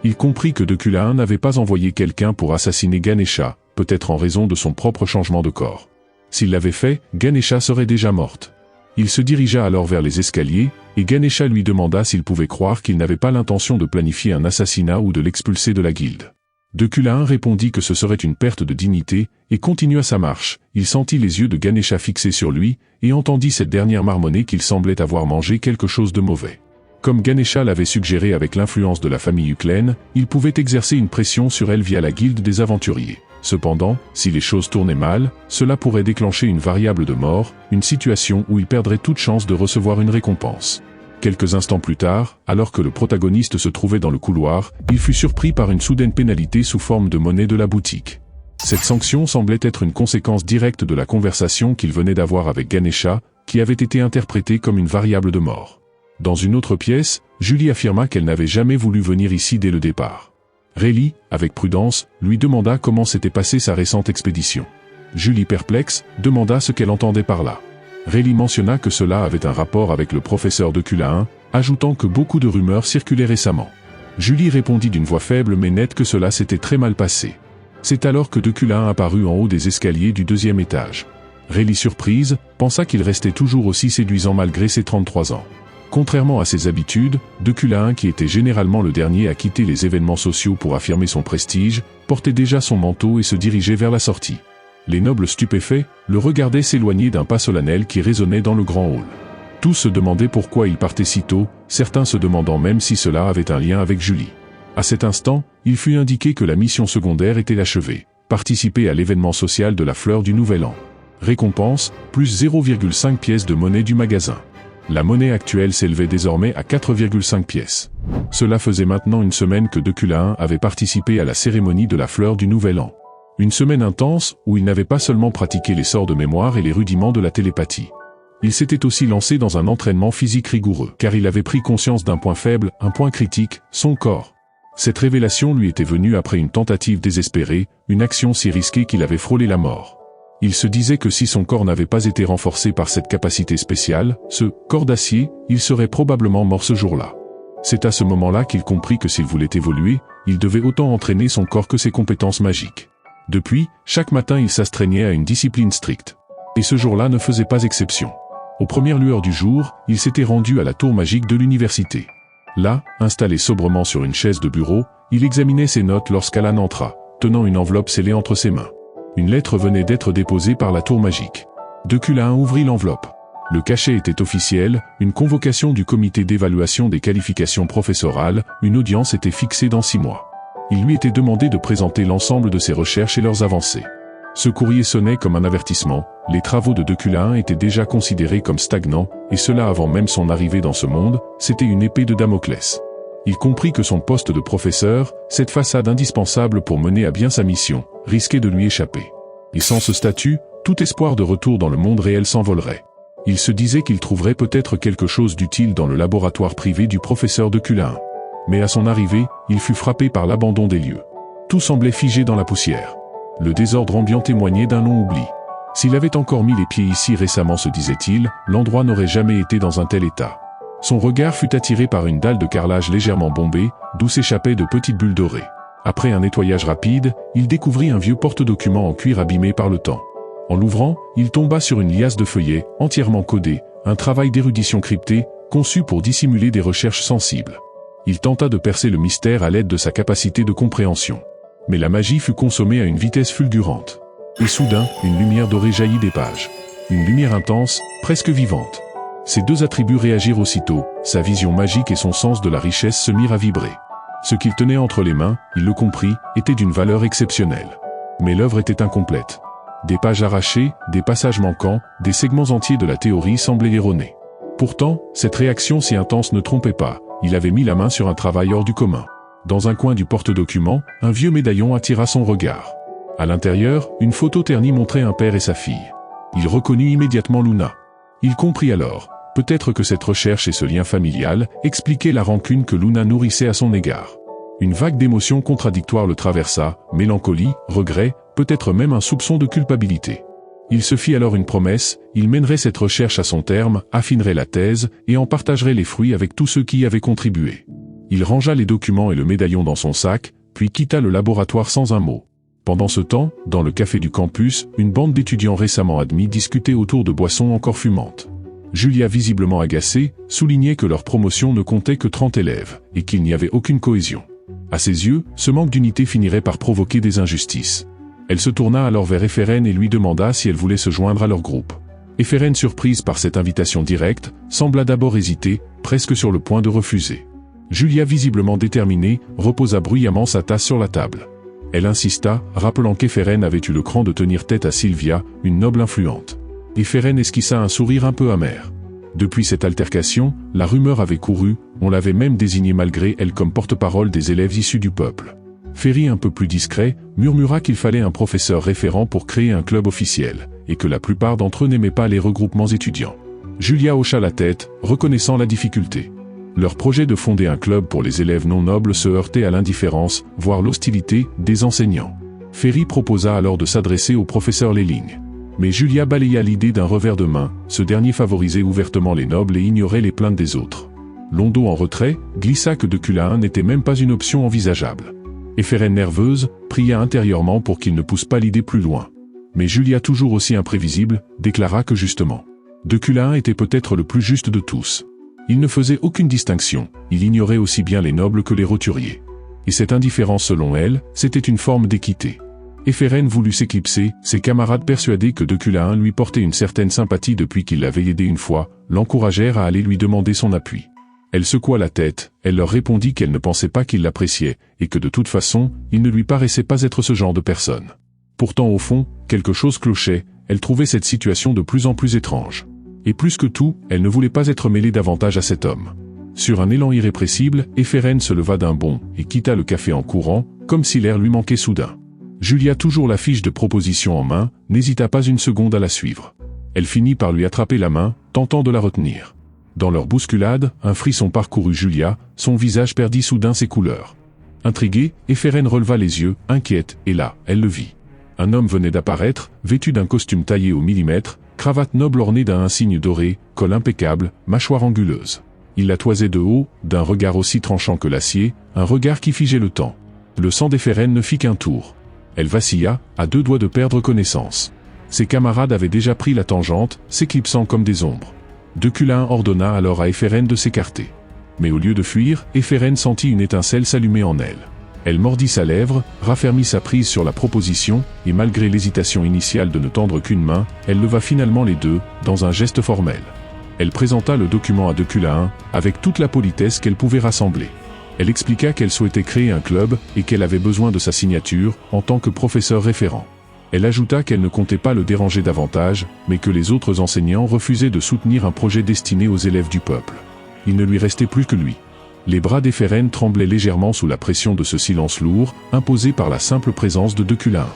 Il comprit que De Culaain n'avait pas envoyé quelqu'un pour assassiner Ganesha, peut-être en raison de son propre changement de corps. S'il l'avait fait, Ganesha serait déjà morte. Il se dirigea alors vers les escaliers, et Ganesha lui demanda s'il pouvait croire qu'il n'avait pas l'intention de planifier un assassinat ou de l'expulser de la guilde. De Culaain répondit que ce serait une perte de dignité, et continua sa marche. Il sentit les yeux de Ganesha fixés sur lui, et entendit cette dernière marmonner qu'il semblait avoir mangé quelque chose de mauvais. Comme Ganesha l'avait suggéré avec l'influence de la famille Uklen, il pouvait exercer une pression sur elle via la guilde des aventuriers. Cependant, si les choses tournaient mal, cela pourrait déclencher une variable de mort, une situation où il perdrait toute chance de recevoir une récompense. Quelques instants plus tard, alors que le protagoniste se trouvait dans le couloir, il fut surpris par une soudaine pénalité sous forme de monnaie de la boutique. Cette sanction semblait être une conséquence directe de la conversation qu'il venait d'avoir avec Ganesha, qui avait été interprétée comme une variable de mort. Dans une autre pièce, Julie affirma qu'elle n'avait jamais voulu venir ici dès le départ. Rayleigh, avec prudence, lui demanda comment s'était passée sa récente expédition. Julie, perplexe, demanda ce qu'elle entendait par là. Rayleigh mentionna que cela avait un rapport avec le professeur de Culain, ajoutant que beaucoup de rumeurs circulaient récemment. Julie répondit d'une voix faible mais nette que cela s'était très mal passé. C'est alors que de Culain apparut en haut des escaliers du 2e étage. Rayleigh, surprise, pensa qu'il restait toujours aussi séduisant malgré ses 33 ans. Contrairement à ses habitudes, de Culain, qui était généralement le dernier à quitter les événements sociaux pour affirmer son prestige, portait déjà son manteau et se dirigeait vers la sortie. Les nobles stupéfaits le regardaient s'éloigner d'un pas solennel qui résonnait dans le grand hall. Tous se demandaient pourquoi il partait si tôt, certains se demandant même si cela avait un lien avec Julie. À cet instant, il fut indiqué que la mission secondaire était achevée, participer à l'événement social de la fleur du Nouvel An. Récompense, plus 0,5 pièces de monnaie du magasin. La monnaie actuelle s'élevait désormais à 4,5 pièces. Cela faisait maintenant une semaine que de Culain avait participé à la cérémonie de la fleur du Nouvel An. Une semaine intense où il n'avait pas seulement pratiqué les sorts de mémoire et les rudiments de la télépathie. Il s'était aussi lancé dans un entraînement physique rigoureux, car il avait pris conscience d'un point faible, un point critique, son corps. Cette révélation lui était venue après une tentative désespérée, une action si risquée qu'il avait frôlé la mort. Il se disait que si son corps n'avait pas été renforcé par cette capacité spéciale, ce corps d'acier, il serait probablement mort ce jour-là. C'est à ce moment-là qu'il comprit que s'il voulait évoluer, il devait autant entraîner son corps que ses compétences magiques. Depuis, chaque matin il s'astreignait à une discipline stricte. Et ce jour-là ne faisait pas exception. Aux premières lueurs du jour, il s'était rendu à la tour magique de l'université. Là, installé sobrement sur une chaise de bureau, il examinait ses notes lorsqu'Alan entra, tenant une enveloppe scellée entre ses mains. Une lettre venait d'être déposée par la tour magique. De Culain ouvrit l'enveloppe. Le cachet était officiel, une convocation du comité d'évaluation des qualifications professorales, une audience était fixée dans 6 mois. Il lui était demandé de présenter l'ensemble de ses recherches et leurs avancées. Ce courrier sonnait comme un avertissement, les travaux de Culain étaient déjà considérés comme stagnants, et cela avant même son arrivée dans ce monde, c'était une épée de Damoclès. Il comprit que son poste de professeur, cette façade indispensable pour mener à bien sa mission, risquait de lui échapper. Et sans ce statut, tout espoir de retour dans le monde réel s'envolerait. Il se disait qu'il trouverait peut-être quelque chose d'utile dans le laboratoire privé du professeur de Culain. Mais à son arrivée, il fut frappé par l'abandon des lieux. Tout semblait figé dans la poussière. Le désordre ambiant témoignait d'un long oubli. S'il avait encore mis les pieds ici récemment, se disait-il, l'endroit n'aurait jamais été dans un tel état. Son regard fut attiré par une dalle de carrelage légèrement bombée, d'où s'échappaient de petites bulles dorées. Après un nettoyage rapide, il découvrit un vieux porte-document en cuir abîmé par le temps. En l'ouvrant, il tomba sur une liasse de feuillets, entièrement codés, un travail d'érudition crypté, conçu pour dissimuler des recherches sensibles. Il tenta de percer le mystère à l'aide de sa capacité de compréhension. Mais la magie fut consommée à une vitesse fulgurante. Et soudain, une lumière dorée jaillit des pages. Une lumière intense, presque vivante. Ces deux attributs réagirent aussitôt, sa vision magique et son sens de la richesse se mirent à vibrer. Ce qu'il tenait entre les mains, il le comprit, était d'une valeur exceptionnelle. Mais l'œuvre était incomplète. Des pages arrachées, des passages manquants, des segments entiers de la théorie semblaient erronés. Pourtant, cette réaction si intense ne trompait pas, il avait mis la main sur un travail hors du commun. Dans un coin du porte-document, un vieux médaillon attira son regard. À l'intérieur, une photo ternie montrait un père et sa fille. Il reconnut immédiatement Luna. Il comprit alors, peut-être que cette recherche et ce lien familial expliquaient la rancune que Luna nourrissait à son égard. Une vague d'émotions contradictoires le traversa, mélancolie, regret, peut-être même un soupçon de culpabilité. Il se fit alors une promesse, il mènerait cette recherche à son terme, affinerait la thèse, et en partagerait les fruits avec tous ceux qui y avaient contribué. Il rangea les documents et le médaillon dans son sac, puis quitta le laboratoire sans un mot. Pendant ce temps, dans le café du campus, une bande d'étudiants récemment admis discutait autour de boissons encore fumantes. Julia, visiblement agacée, soulignait que leur promotion ne comptait que 30 élèves, et qu'il n'y avait aucune cohésion. À ses yeux, ce manque d'unité finirait par provoquer des injustices. Elle se tourna alors vers Eferen et lui demanda si elle voulait se joindre à leur groupe. Eferen, surprise par cette invitation directe, sembla d'abord hésiter, presque sur le point de refuser. Julia, visiblement déterminée, reposa bruyamment sa tasse sur la table. Elle insista, rappelant qu'Eferen avait eu le cran de tenir tête à Sylvia, une noble influente. Eferen esquissa un sourire un peu amer. Depuis cette altercation, la rumeur avait couru, on l'avait même désignée malgré elle comme porte-parole des élèves issus du peuple. Ferry, un peu plus discret, murmura qu'il fallait un professeur référent pour créer un club officiel, et que la plupart d'entre eux n'aimaient pas les regroupements étudiants. Julia hocha la tête, reconnaissant la difficulté. Leur projet de fonder un club pour les élèves non nobles se heurtait à l'indifférence, voire l'hostilité, des enseignants. Ferry proposa alors de s'adresser au professeur Lelling. Mais Julia balaya l'idée d'un revers de main, ce dernier favorisait ouvertement les nobles et ignorait les plaintes des autres. Londo, en retrait, glissa que Deculain n'était même pas une option envisageable. Eferen, nerveuse, pria intérieurement pour qu'il ne pousse pas l'idée plus loin. Mais Julia, toujours aussi imprévisible, déclara que justement, Deculain était peut-être le plus juste de tous. Il ne faisait aucune distinction, il ignorait aussi bien les nobles que les roturiers. Et cette indifférence, selon elle, c'était une forme d'équité. Eferen voulut s'éclipser, ses camarades, persuadés que Deculain lui portait une certaine sympathie depuis qu'il l'avait aidé une fois, l'encouragèrent à aller lui demander son appui. Elle secoua la tête, elle leur répondit qu'elle ne pensait pas qu'il l'appréciait, et que de toute façon, il ne lui paraissait pas être ce genre de personne. Pourtant au fond, quelque chose clochait, elle trouvait cette situation de plus en plus étrange. Et plus que tout, elle ne voulait pas être mêlée davantage à cet homme. Sur un élan irrépressible, Eferen se leva d'un bond, et quitta le café en courant, comme si l'air lui manquait soudain. Julia, toujours la fiche de proposition en main, n'hésita pas une seconde à la suivre. Elle finit par lui attraper la main, tentant de la retenir. Dans leur bousculade, un frisson parcourut Julia, son visage perdit soudain ses couleurs. Intriguée, Eferen releva les yeux, inquiète, et là, elle le vit. Un homme venait d'apparaître, vêtu d'un costume taillé au millimètre, cravate noble ornée d'un insigne doré, col impeccable, mâchoire anguleuse. Il la toisait de haut, d'un regard aussi tranchant que l'acier, un regard qui figeait le temps. Le sang d'Eferen ne fit qu'un tour. Elle vacilla, à deux doigts de perdre connaissance. Ses camarades avaient déjà pris la tangente, s'éclipsant comme des ombres. Deculain ordonna alors à Eferen de s'écarter. Mais au lieu de fuir, Eferen sentit une étincelle s'allumer en elle. Elle mordit sa lèvre, raffermit sa prise sur la proposition, et malgré l'hésitation initiale de ne tendre qu'une main, elle leva finalement les deux, dans un geste formel. Elle présenta le document à Deculain, avec toute la politesse qu'elle pouvait rassembler. Elle expliqua qu'elle souhaitait créer un club, et qu'elle avait besoin de sa signature, en tant que professeur référent. Elle ajouta qu'elle ne comptait pas le déranger davantage, mais que les autres enseignants refusaient de soutenir un projet destiné aux élèves du peuple. Il ne lui restait plus que lui. Les bras d'Eferen tremblaient légèrement sous la pression de ce silence lourd, imposé par la simple présence de Deculain.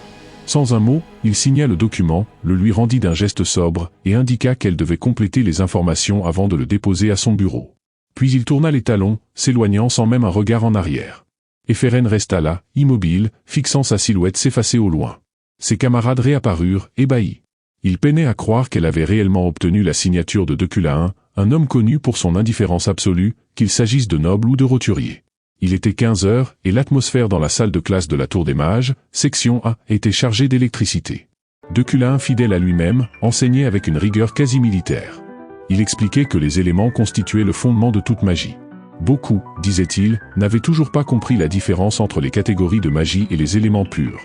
Sans un mot, il signa le document, le lui rendit d'un geste sobre, et indiqua qu'elle devait compléter les informations avant de le déposer à son bureau. Puis il tourna les talons, s'éloignant sans même un regard en arrière. Eferen resta là, immobile, fixant sa silhouette s'effacer au loin. Ses camarades réapparurent, ébahis. Ils peinaient à croire qu'elle avait réellement obtenu la signature de Deculain, un homme connu pour son indifférence absolue, qu'il s'agisse de noble ou de roturier. Il était 15 heures, et l'atmosphère dans la salle de classe de la Tour des Mages, section A, était chargée d'électricité. Deculain, fidèle à lui-même, enseignait avec une rigueur quasi militaire. Il expliquait que les éléments constituaient le fondement de toute magie. Beaucoup, disait-il, n'avaient toujours pas compris la différence entre les catégories de magie et les éléments purs.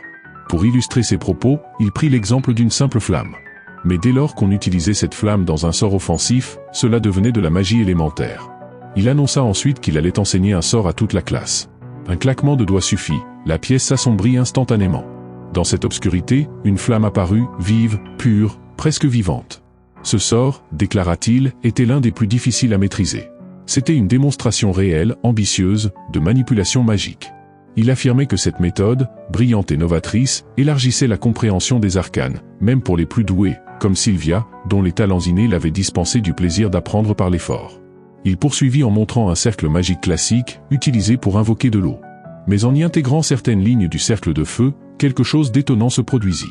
Pour illustrer ses propos, il prit l'exemple d'une simple flamme. Mais dès lors qu'on utilisait cette flamme dans un sort offensif, cela devenait de la magie élémentaire. Il annonça ensuite qu'il allait enseigner un sort à toute la classe. Un claquement de doigts suffit, la pièce s'assombrit instantanément. Dans cette obscurité, une flamme apparut, vive, pure, presque vivante. Ce sort, déclara-t-il, était l'un des plus difficiles à maîtriser. C'était une démonstration réelle, ambitieuse, de manipulation magique. Il affirmait que cette méthode, brillante et novatrice, élargissait la compréhension des arcanes, même pour les plus doués, comme Sylvia, dont les talents innés l'avaient dispensé du plaisir d'apprendre par l'effort. Il poursuivit en montrant un cercle magique classique, utilisé pour invoquer de l'eau. Mais en y intégrant certaines lignes du cercle de feu, quelque chose d'étonnant se produisit.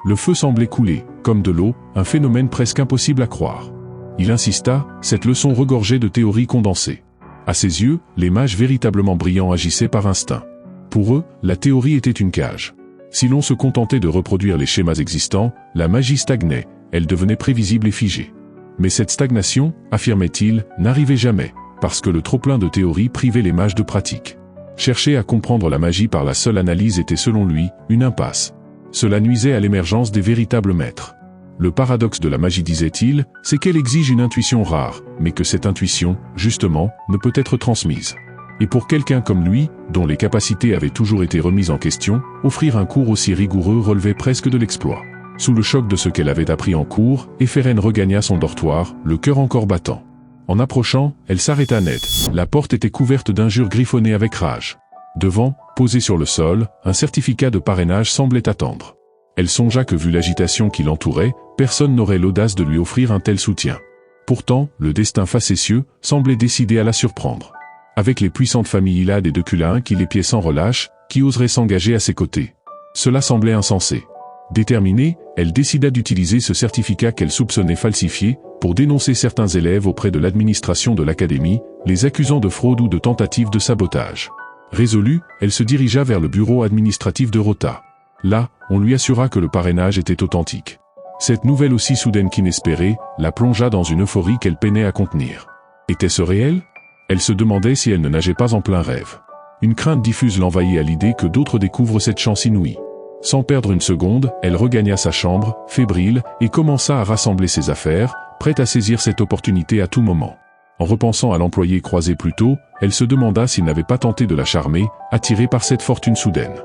Le feu semblait couler, comme de l'eau, un phénomène presque impossible à croire. Il insista, cette leçon regorgeait de théories condensées. À ses yeux, les mages véritablement brillants agissaient par instinct. Pour eux, la théorie était une cage. Si l'on se contentait de reproduire les schémas existants, la magie stagnait, elle devenait prévisible et figée. Mais cette stagnation, affirmait-il, n'arrivait jamais, parce que le trop-plein de théories privait les mages de pratique. Chercher à comprendre la magie par la seule analyse était selon lui, une impasse. Cela nuisait à l'émergence des véritables maîtres. Le paradoxe de la magie, disait-il, c'est qu'elle exige une intuition rare, mais que cette intuition, justement, ne peut être transmise. Et pour quelqu'un comme lui, dont les capacités avaient toujours été remises en question, offrir un cours aussi rigoureux relevait presque de l'exploit. Sous le choc de ce qu'elle avait appris en cours, Eferen regagna son dortoir, le cœur encore battant. En approchant, elle s'arrêta net. La porte était couverte d'injures griffonnées avec rage. Devant, posé sur le sol, un certificat de parrainage semblait attendre. Elle songea que vu l'agitation qui l'entourait, personne n'aurait l'audace de lui offrir un tel soutien. Pourtant, le destin facétieux semblait décidé à la surprendre. Avec les puissantes familles Hilad et de Culain qui l'épiaient sans relâche, qui oserait s'engager à ses côtés? Cela semblait insensé. Déterminée, elle décida d'utiliser ce certificat qu'elle soupçonnait falsifié pour dénoncer certains élèves auprès de l'administration de l'académie, les accusant de fraude ou de tentative de sabotage. Résolue, elle se dirigea vers le bureau administratif de Rota. Là, on lui assura que le parrainage était authentique. Cette nouvelle aussi soudaine qu'inespérée, la plongea dans une euphorie qu'elle peinait à contenir. Était-ce réel? Elle se demandait si elle ne nageait pas en plein rêve. Une crainte diffuse l'envahit à l'idée que d'autres découvrent cette chance inouïe. Sans perdre une seconde, elle regagna sa chambre, fébrile, et commença à rassembler ses affaires, prête à saisir cette opportunité à tout moment. En repensant à l'employé croisé plus tôt, elle se demanda s'il n'avait pas tenté de la charmer, attirée par cette fortune soudaine.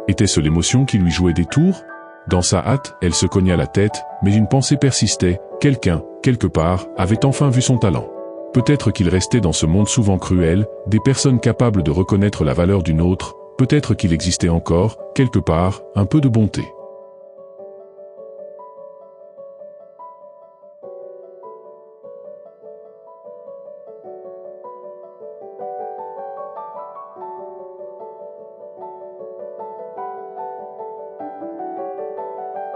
Était-ce l'émotion qui lui jouait des tours? Dans sa hâte, elle se cogna la tête, mais une pensée persistait, quelqu'un, quelque part, avait enfin vu son talent. Peut-être qu'il restait dans ce monde souvent cruel, des personnes capables de reconnaître la valeur d'une autre, peut-être qu'il existait encore, quelque part, un peu de bonté.